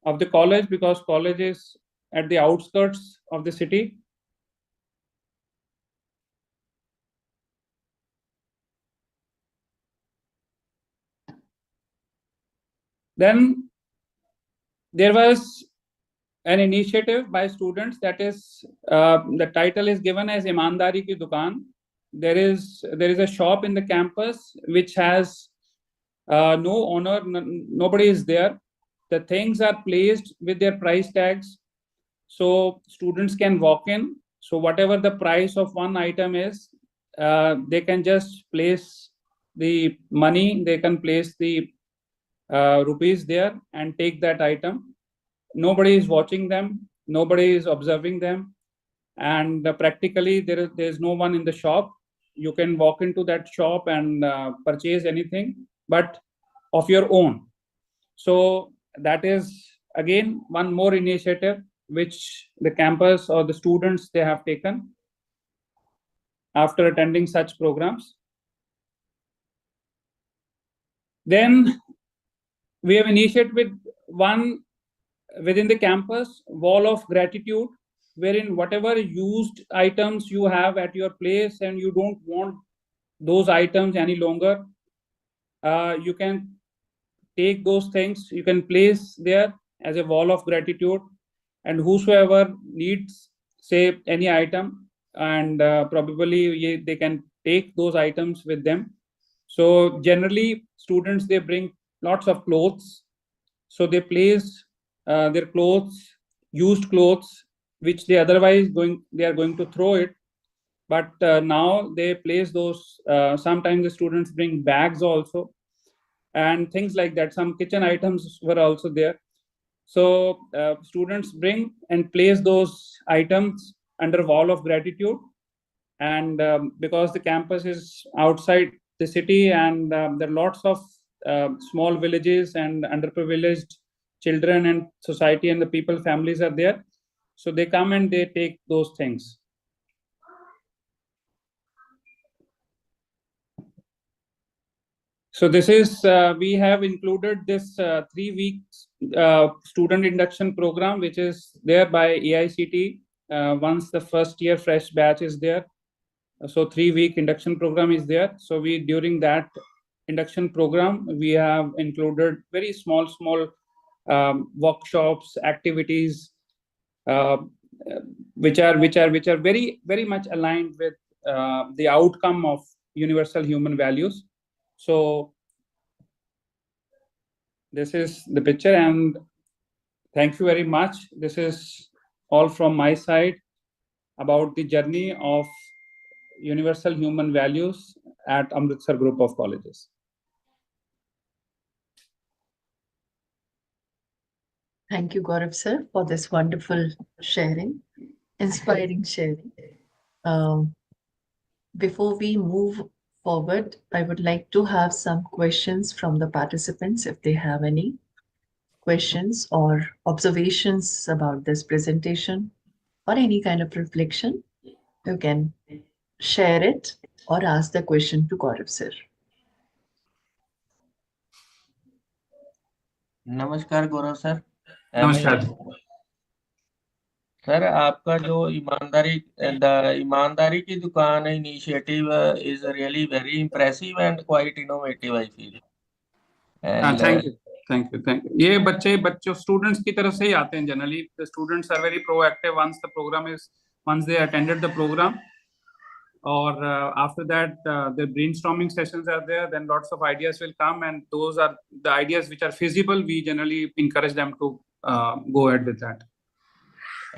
S3: of the college, because college is at the outskirts of the city. Then there was an initiative by students, that is the title is given as Imandari Ki Dukaan. There is a shop in the campus which has no owner, nobody is there. The things are placed with their price tags, so students can walk in. So whatever the price of one item is, they can just place the money, they can place the rupees there and take that item. Nobody is watching them, nobody is observing them, and practically there is no one in the shop. You can walk into that shop and purchase anything, but of your own. So that is again one more initiative which the campus or the students, they have taken after attending such programs. Then we have initiated with one within the campus wall of gratitude, wherein whatever used items you have at your place and you don't want those items any longer, you can take those things, you can place there as a wall of gratitude, and whosoever needs, say, any item, and probably they can take those items with them. So generally students, they bring lots of clothes, so they place their clothes, used clothes, which they otherwise they are going to throw it, but now they place those. Sometimes the students bring bags also and things like that. Some kitchen items were also there. So students bring and place those items under wall of gratitude. And because the campus is outside the city, and there are lots of small villages and underprivileged children and society and the people, families are there. So they come and they take those things. So this is, we have included this 3 weeks student induction program, which is there by AICT once the first year fresh batch is there. So 3-week induction program is there. So we, during that induction program, we have included very small workshops, activities, which are very, very much aligned with the outcome of universal human values. So this is the picture, and thank you very much. This is all from my side about the journey of universal human values at Amritsar Group of Colleges.
S2: Thank you, Gaurav sir, for this wonderful sharing, inspiring sharing. Um, Before we move forward, I would like to have some questions from the participants if they have any questions or observations about this presentation or any kind of reflection. You can share it or ask the question to Gaurav sir.
S1: नमस्कार गौरव sir.
S3: नमस्कार।
S1: Sir आपका जो ईमानदारी की दुकान initiative is really very impressive and quite innovative I feel.
S3: Thank you thank you. ये बच्चों students की तरफ से ही आते हैं generally. The students are very proactive once they attended the program, or after that the brainstorming sessions are there, then lots of ideas will come, and those are the ideas which are feasible. We generally encourage them to go ahead with that.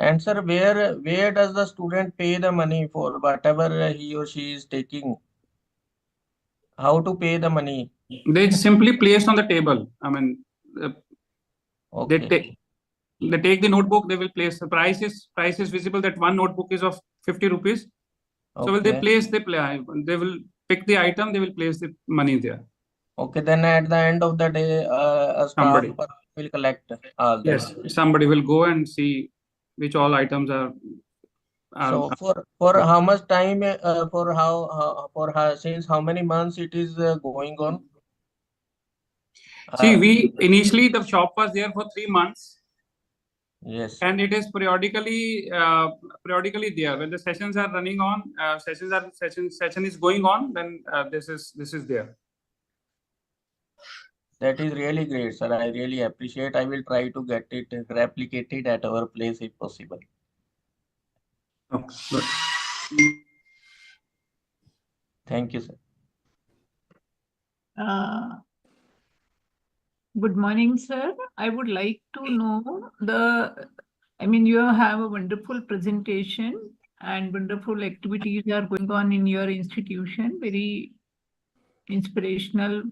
S1: And sir, where does the student pay the money for whatever he or she is taking? How to pay the money?
S3: They simply place on the table. I mean,
S1: Okay.
S3: they take the notebook, they will place the price is visible that one notebook is of 50 rupees. So will they will pick the item, they will place the money there.
S1: Okay, then at the end of the day, a staff
S3: Somebody
S1: will collect all that.
S3: Yes, somebody will go and see which all items are.
S1: So for how much time, since how many months it is going on?
S3: See, we initially the shop was there for 3 months.
S1: Yes.
S3: And it is periodically there. When the sessions are running on, session is going on, then this is there.
S1: That is really great, sir. I really appreciate. I will try to get it replicated at our place if possible.
S3: Okay, good.
S1: Thank you, sir.
S5: Good morning, sir. I would like to know you have a wonderful presentation and wonderful activities are going on in your institution, very inspirational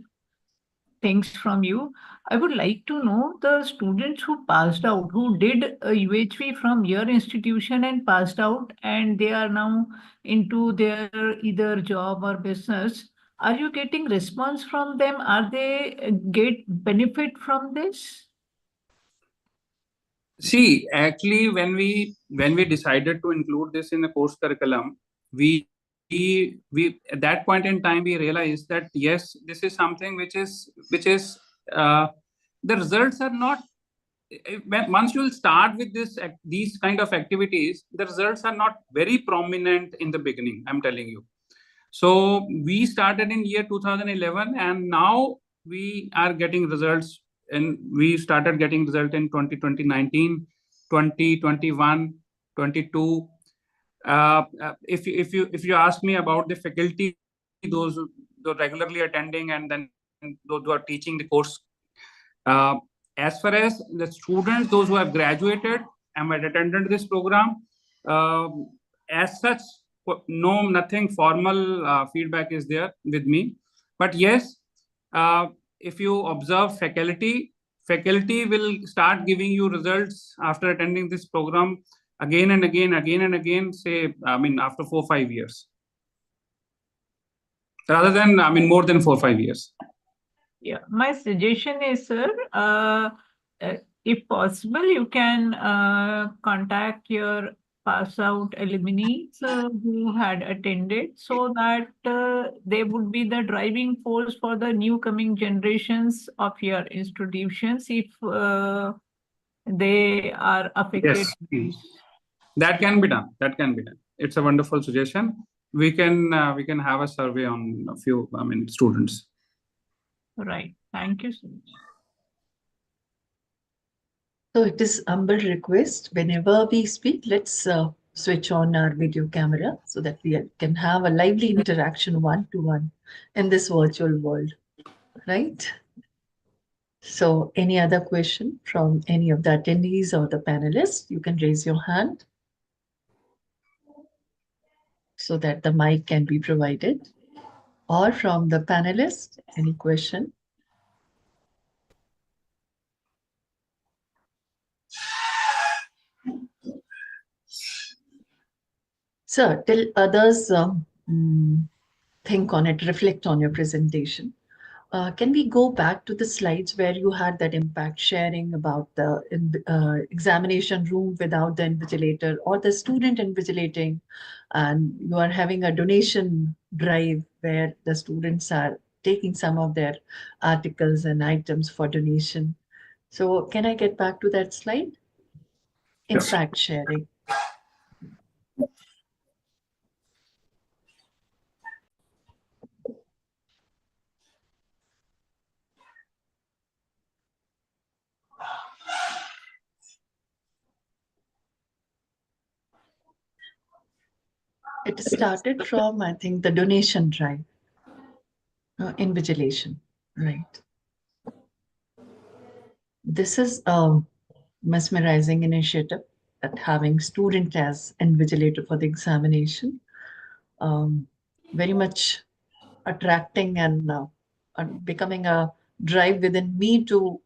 S5: things from you. I would like to know the students who passed out, who did a UHV from your institution and passed out, and they are now into their either job or business. Are you getting response from them? Are they get benefit from this?
S3: See, actually, when we decided to include this in the course curriculum, we at that point in time we realized that yes, this is something which is the results are not. Once you will start with these kind of activities, the results are not very prominent in the beginning. I'm telling you. So we started in year 2011, and now we are getting results. And we started getting result in 2019, 2021, 22. If you ask me about the faculty, those regularly attending and then those who are teaching the course, as far as the students, those who have graduated and had attended this program, as such, nothing formal feedback is there with me. But yes, if you observe faculty will start giving you results after attending this program again and again, say, after 4 or 5 years. Rather than, more than 4 or 5 years.
S5: Yeah, my suggestion is, sir, if possible, you can contact your pass out alumni who had attended, so that they would be the driving force for the new coming generations of your institutions if they are affected.
S3: Yes, that can be done. It's a wonderful suggestion. We can have a survey on a few students.
S5: Right. Thank you so much.
S2: So it is humble request, whenever we speak, let's switch on our video camera so that we can have a lively interaction one-to-one in this virtual world, right? So any other question from any of the attendees or the panelists, you can raise your hand so that the mic can be provided, or from the panelists? Any question? Sir, till others think on it, reflect on your presentation. Can we go back to the slides where you had that impact sharing about the examination room without the invigilator or the student invigilating, and you are having a donation drive where the students are taking some of their articles and items for donation. So can I get back to that slide? Impact sharing. It started from, I think, the donation drive, invigilation, right? This is a mesmerizing initiative that having student as invigilator for the examination, very much attracting and becoming a drive within me to,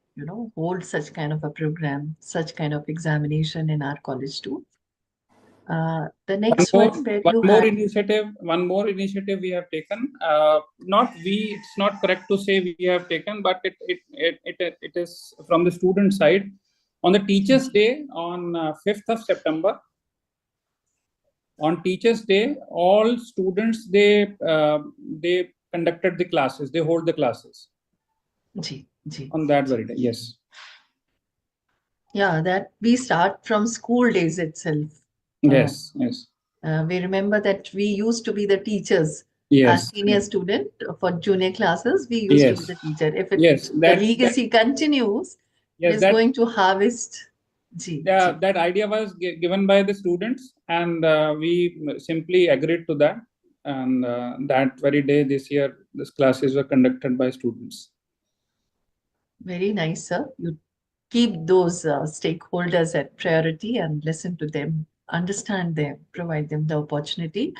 S2: hold such kind of a program, such kind of examination in our college too. The next one where you had
S3: one more initiative we have taken. Not we, it's not correct to say we have taken, but it is from the student side. On the Teachers' Day on 5th of September, on Teachers' Day, all students they conducted the classes. They hold the classes. On that very day, yes.
S2: Yeah, that we start from school days itself.
S3: Yes, yes.
S2: We remember that we used to be the teachers.
S3: Yes.
S2: As senior student for junior classes, we used to be the teacher. If the legacy continues, it's going to harvest.
S3: That idea was given by the students, and we simply agreed to that. And that very day, this year, these classes were conducted by students.
S2: Very nice, sir. You keep those stakeholders at priority and listen to them, understand them, provide them the opportunity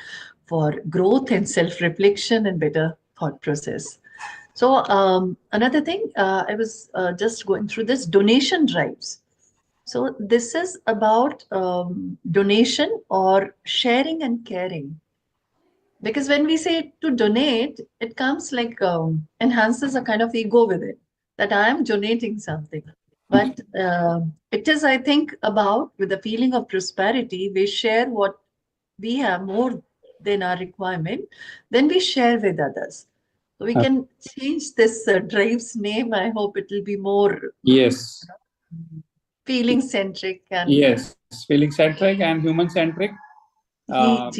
S2: for growth and self-reflection and better thought process. So another thing, I was just going through this donation drives. So this is about donation or sharing and caring. Because when we say to donate, it comes like enhances a kind of ego with it, that I am donating something. But it is, I think, about with the feeling of prosperity, we share what we have more than our requirement, then we share with others. So we can change this drive's name. I hope it will be more feeling centric and
S3: feeling centric and human centric.
S2: True.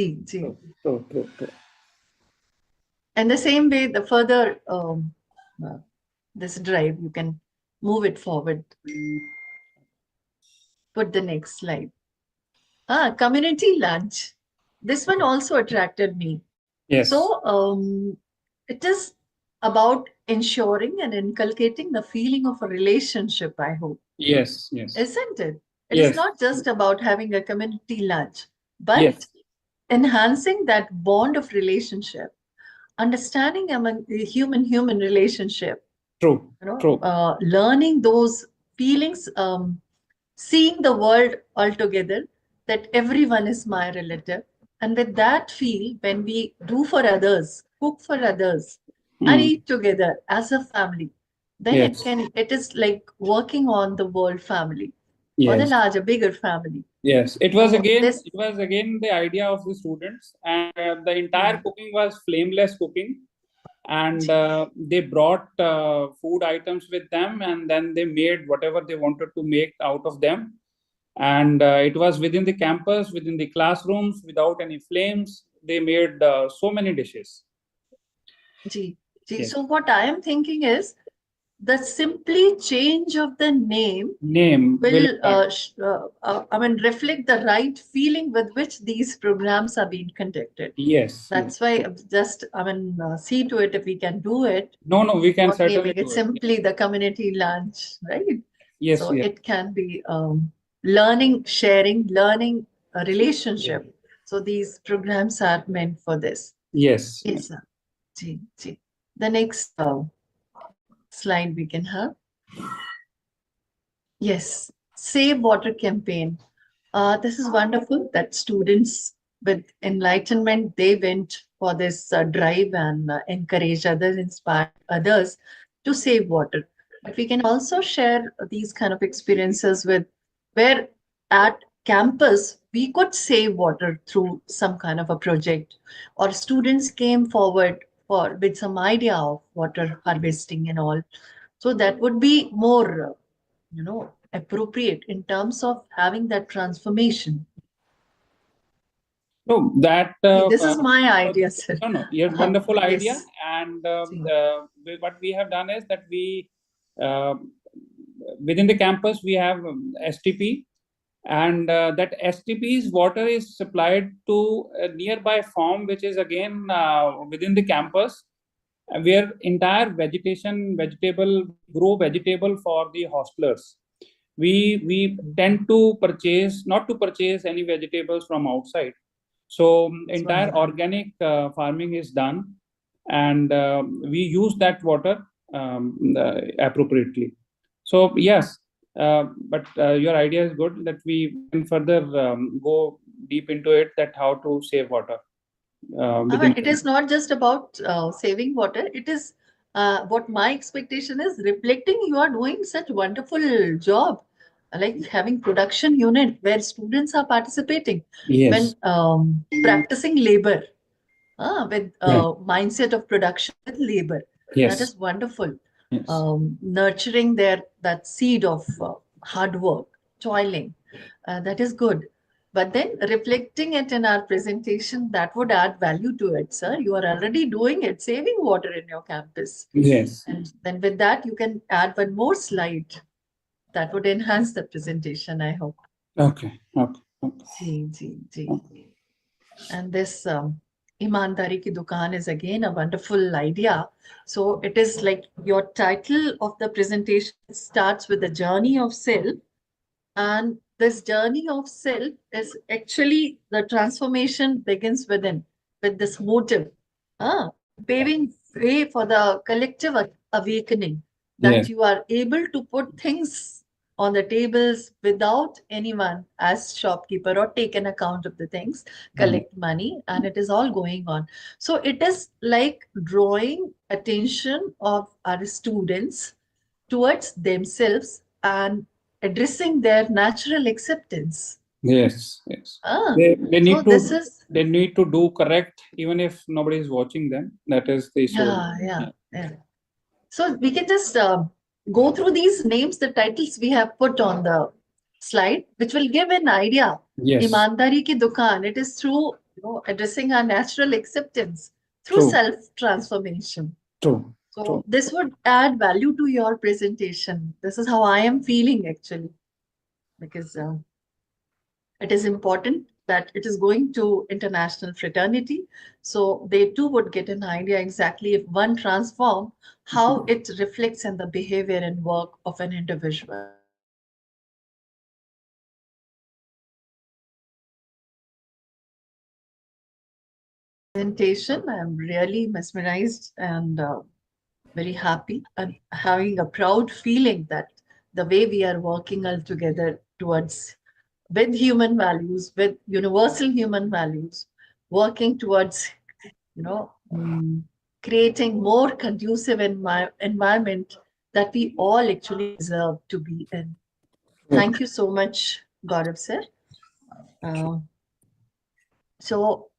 S2: And the same way, the further this drive, you can move it forward. Put the next slide. Community lunch. This one also attracted me.
S3: Yes.
S2: So it is about ensuring and inculcating the feeling of a relationship, I hope.
S3: Yes, yes.
S2: Isn't it? It is not just about having a community lunch, but enhancing that bond of relationship, understanding among the human relationship.
S3: True.
S2: Learning those feelings, seeing the world altogether, that everyone is my relative. And with that feel, when we do for others, cook for others, and eat together as a family, then it is like working on the world family or the larger, bigger family.
S3: Yes, it was again the idea of the students, and the entire cooking was flameless cooking, and they brought food items with them, and then they made whatever they wanted to make out of them, and it was within the campus, within the classrooms, without any flames. They made so many dishes.
S2: So what I am thinking is, the simply change of the name will reflect the right feeling with which these programs are being conducted.
S3: Yes.
S2: That's why just see to it if we can do it.
S3: No, we can certainly
S2: do it. Simply the community lunch, right?
S3: Yes.
S2: So it can be learning, sharing, learning a relationship. So these programs are meant for this.
S3: Yes.
S2: Yes, sir. Ji, ji. The next slide we can have. Yes, Save Water campaign. This is wonderful that students with enlightenment, they went for this drive and encourage others, inspire others to save water. But we can also share these kind of experiences with where at campus we could save water through some kind of a project, or students came forward for with some idea of water harvesting and all. So that would be more appropriate in terms of having that transformation.
S3: No, that
S2: This is my idea, sir.
S3: yes, wonderful idea.
S2: Yes.
S3: And
S2: See.
S3: what we have done is that we within the campus we have STP, and that STP's water is supplied to a nearby farm, which is again within the campus, where entire vegetable grow vegetable for the hostelers. We tend to not to purchase any vegetables from outside. So entire organic farming is done, and we use that water appropriately. So yes, but your idea is good, that we can further go deep into it, that how to save water.
S2: It is not just about saving water. It is what my expectation is reflecting. You are doing such wonderful job, like having production unit where students are participating
S3: Yes.
S2: when practicing labor. With
S3: Right.
S2: mindset of production with labor.
S3: Yes.
S2: That is wonderful.
S3: Yes.
S2: Nurturing that seed of hard work, toiling. That is good. But then reflecting it in our presentation, that would add value to it, sir. You are already doing it, saving water in your campus.
S3: Yes.
S2: And then with that, you can add one more slide that would enhance the presentation, I hope.
S3: Okay. Okay.
S2: Ji, ji, ji. And this Imandari Ki Dukaan is again a wonderful idea. So it is like your title of the presentation starts with the journey of self. And this journey of self is actually the transformation begins within, with this motive, paving way for the collective awakening, that
S3: Yes.
S2: you are able to put things on the tables without anyone as shopkeeper or take an account of the things, collect money, and it is all going on. So it is like drawing attention of our students towards themselves and addressing their natural acceptance.
S3: Yes. Yes.
S2: Ah,
S3: They
S2: so
S3: need to
S2: this is
S3: they need to do correct, even if nobody is watching them. That is the soul.
S2: yeah. So we can just go through these names, the titles we have put on the slide, which will give an idea.
S3: Yes.
S2: Imandari ki dukaan. It is through addressing our natural acceptance through
S3: True.
S2: self-transformation.
S3: True.
S2: So
S3: True.
S2: this would add value to your presentation. This is how I am feeling actually, because it is important that it is going to international fraternity. So they too would get an idea exactly if one transform, how it reflects in the behavior and work of an individual. Presentation, I'm really mesmerized and very happy and having a proud feeling that the way we are working all together towards with human values, with universal human values, working towards, creating more conducive environment that we all actually deserve to be in. Thank you so much, Gaurav sir. So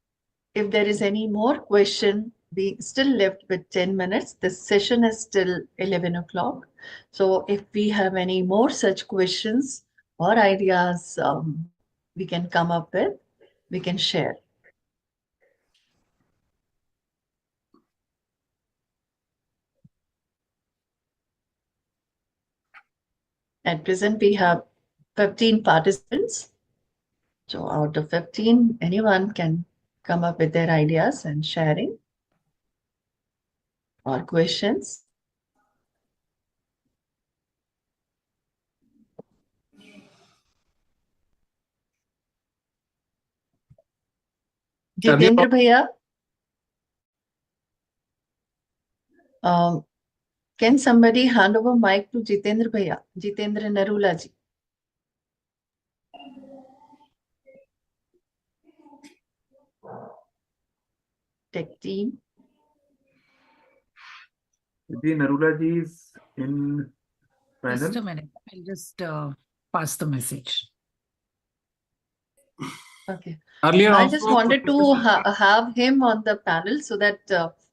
S2: if there is any more question, we still left with 10 minutes. The session is still 11 o'clock. So if we have any more such questions or ideas we can come up with, we can share. At present, we have 15 participants. So out of 15, anyone can come up with their ideas and sharing or questions. Jitendra Bhaiya. Can somebody hand over mic to Jitendra Bhaiya, Jitendra Narula ji? Tech team.
S4: The Narula ji is in
S5: Just
S4: panel.
S5: a minute. I'll just pass the message.
S2: Okay.
S3: Earlier
S2: I
S3: also,
S2: just wanted to
S3: Professor
S2: have him on the panel so that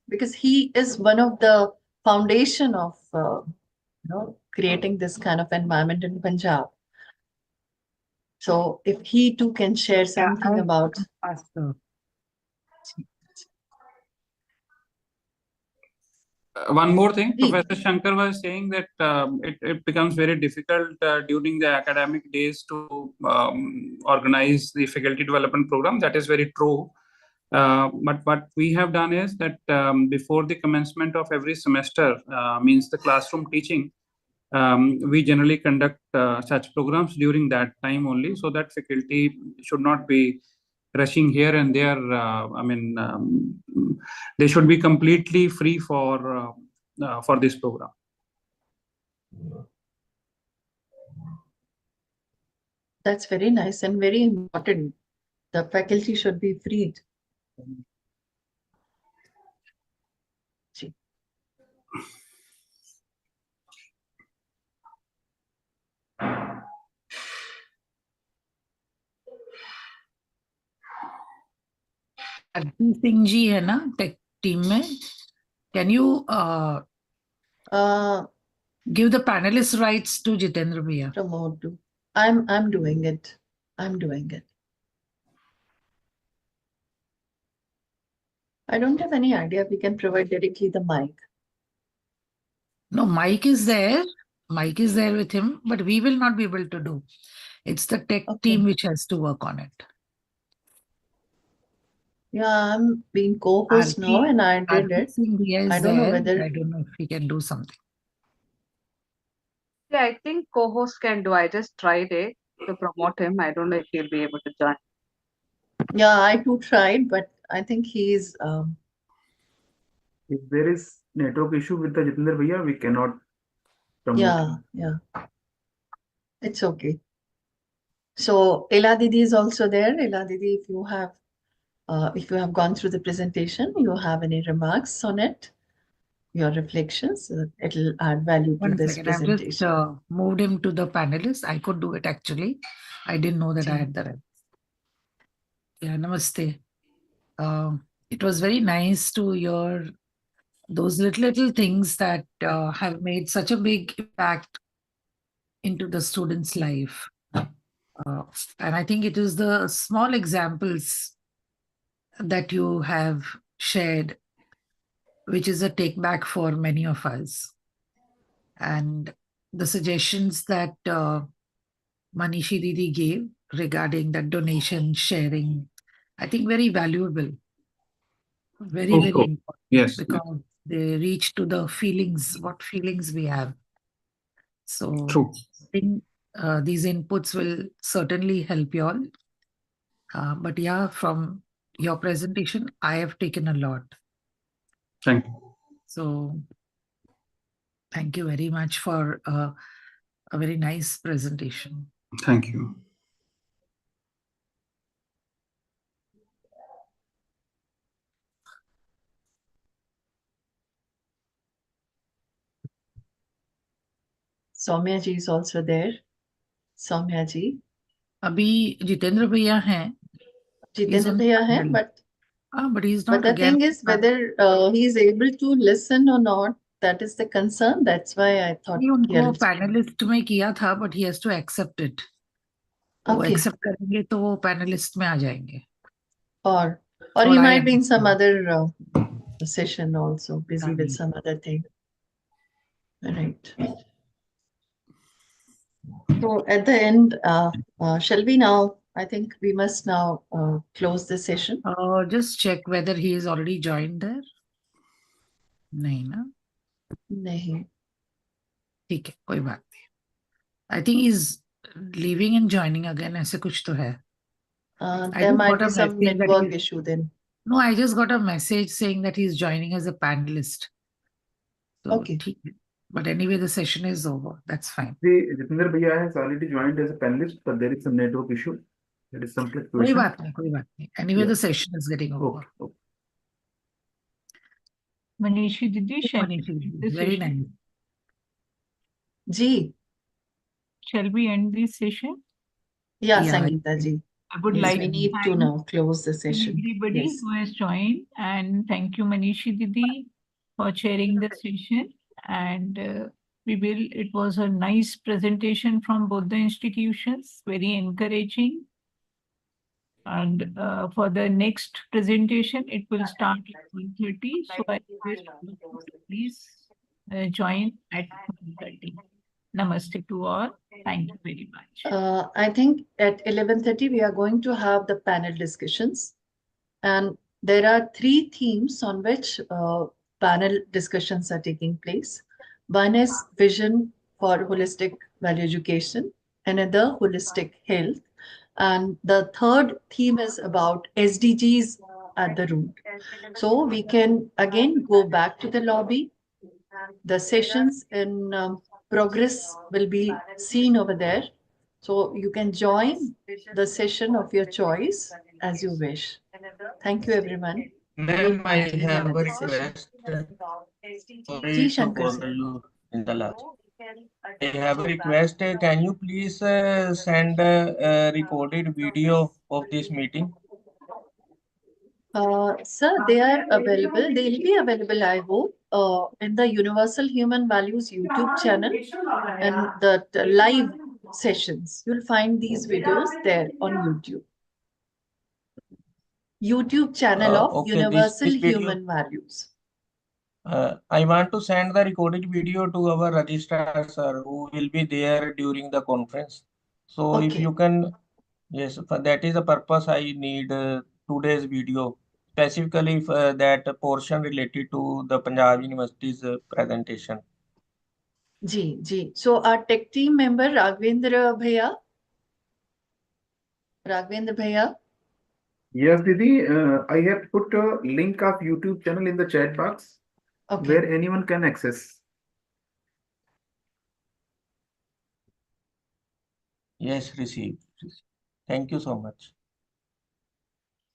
S2: because he is one of the foundation of creating this kind of environment in Punjab. So if he too can share something about.
S5: Pass the.
S3: One more thing,
S2: Ji.
S3: Professor Shankar was saying that it becomes very difficult during the academic days to organize the faculty development program. That is very true. But what we have done is that before the commencement of every semester, means the classroom teaching, we generally conduct such programs during that time only, so that faculty should not be rushing here and there. They should be completely free for this program.
S2: That's very nice and very important. The faculty should be freed. Ji.
S5: Arjun Singh ji है ना tech team में. Can you give the panelist rights to Jitendra Bhaiya?
S2: Promote to. I'm doing it. I'm doing it. I don't have any idea. We can provide directly the mic.
S5: No, mic is there. Mic is there with him, but we will not be able to do. It's the tech team which has to work on it.
S2: Yeah, I'm being co-host now and I did
S5: Arjun
S2: it.
S5: Singh Bhaiya
S2: I
S5: is
S2: don't know
S5: there.
S2: whether.
S5: I don't know if he can do something.
S6: Yeah, I think co-host can do. I just tried it to promote him. I don't know if he'll be able to join.
S2: Yeah, I too tried, but I think he's.
S4: If there is network issue with the Jitendra Bhaiya, we cannot promote
S2: Yeah,
S4: him.
S2: yeah. It's okay. So Ela Didi is also there. Ela Didi, if you have gone through the presentation, you have any remarks on it, your reflections, it'll add value to
S5: 1
S2: this
S5: second. I've just
S2: presentation.
S5: moved him to the panelist. I could do it actually. I didn't know that I
S2: Ji.
S5: had the right. Yeah, namaste. It was very nice to hear those little things that have made such a big impact into the student's life. And I think it is the small examples that you have shared, which is a take back for many of us. And the suggestions that Manishi Didi gave regarding that donation sharing, I think very valuable, very, very important.
S3: Yes.
S5: Because they reach to the feelings, what feelings we have. So
S3: True.
S5: I think these inputs will certainly help you all. But yeah, from your presentation, I have taken a lot.
S3: Thank you.
S5: So thank you very much for a very nice presentation.
S3: Thank you.
S2: Soumya ji is also there. Soumya ji.
S5: Abhi Jitendra Bhaiya hai.
S2: Jitendra Bhaiya hai, but
S5: he's
S2: but
S5: not
S2: the
S5: again.
S2: thing is whether he is able to listen or not, that is the concern. That's why I thought.
S5: उनको panelist में किया था, but he has to accept it. वो
S2: Okay.
S5: accept करेंगे तो वो panelist में आ जाएंगे.
S2: Or
S5: what
S2: he
S5: I
S2: might be in some
S5: understand.
S2: other session also, busy with some other thing. All right. So at the end, shall we now? I think we must now close the session.
S5: Just check whether he is already joined there. नहीं ना?
S2: नहीं.
S5: ठीक है, कोई बात नहीं. I think he's leaving and joining again. ऐसे कुछ तो है.
S2: There might be some network issue then.
S5: No, I just got a message saying that he's joining as a panelist.
S7: So,
S2: Okay.
S7: ठीक है. But anyway, the session is over. That's fine.
S4: The Jitendra Bhaiya has already joined as a panelist, but there is some network issue. There is some
S7: कोई
S4: fluctuation.
S7: बात नहीं, कोई बात नहीं. Anyway,
S4: Yeah.
S7: the session is getting over.
S4: Okay. Okay.
S5: Manishi Didi, shall we end this
S7: Very
S5: session?
S7: nice.
S2: Ji.
S5: Shall we end this session?
S2: Yeah,
S7: Yeah.
S2: Sangeeta ji.
S5: I would
S2: Yes,
S5: like
S2: we
S5: to
S2: need to
S5: thank
S2: now close the session.
S5: everybody
S2: Yes.
S5: who has joined, and thank you Manishi Didi for chairing the session. And it was a nice presentation from both the institutions, very encouraging. And for the next presentation, it will start at 1:30. So I request you to please join at 1:30. Namaste to all. Thank you very much.
S2: I think at 11:30 we are going to have the panel discussions, and there are 3 themes on which panel discussions are taking place. One is vision for holistic value education, another holistic health, and the third theme is about SDGs at the root. So we can again go back to the lobby. The sessions in progress will be seen over there. So you can join the session of your choice as you wish. Thank you, everyone.
S1: Ma'am, I
S2: Meet in
S1: have a
S2: another session.
S1: request.
S2: Ji,
S1: Sorry to
S2: Shankar
S1: bother
S2: sir.
S1: you in the last. I have a request. Can you please send a recorded video of this meeting?
S2: Sir, they are available. They'll be available, I hope, in the Universal Human Values YouTube channel and the live sessions. You'll find these videos there on YouTube. YouTube channel of
S1: Okay,
S2: Universal
S1: this video.
S2: Human Values.
S1: I want to send the recorded video to our registrar, sir, who will be there during the conference. So if
S2: Okay.
S1: you can, yes, for that is the purpose I need today's video, specifically for that portion related to the Punjab University's presentation.
S2: Ji. So our tech team member Raghavendra Bhaiya.
S4: Yes, Didi, I have put a link of YouTube channel in the chat box
S2: Okay.
S4: where anyone can access.
S1: Yes, receive. Thank you so much.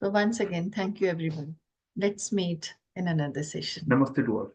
S2: So once again, thank you everyone. Let's meet in another session.
S4: Namaste to all.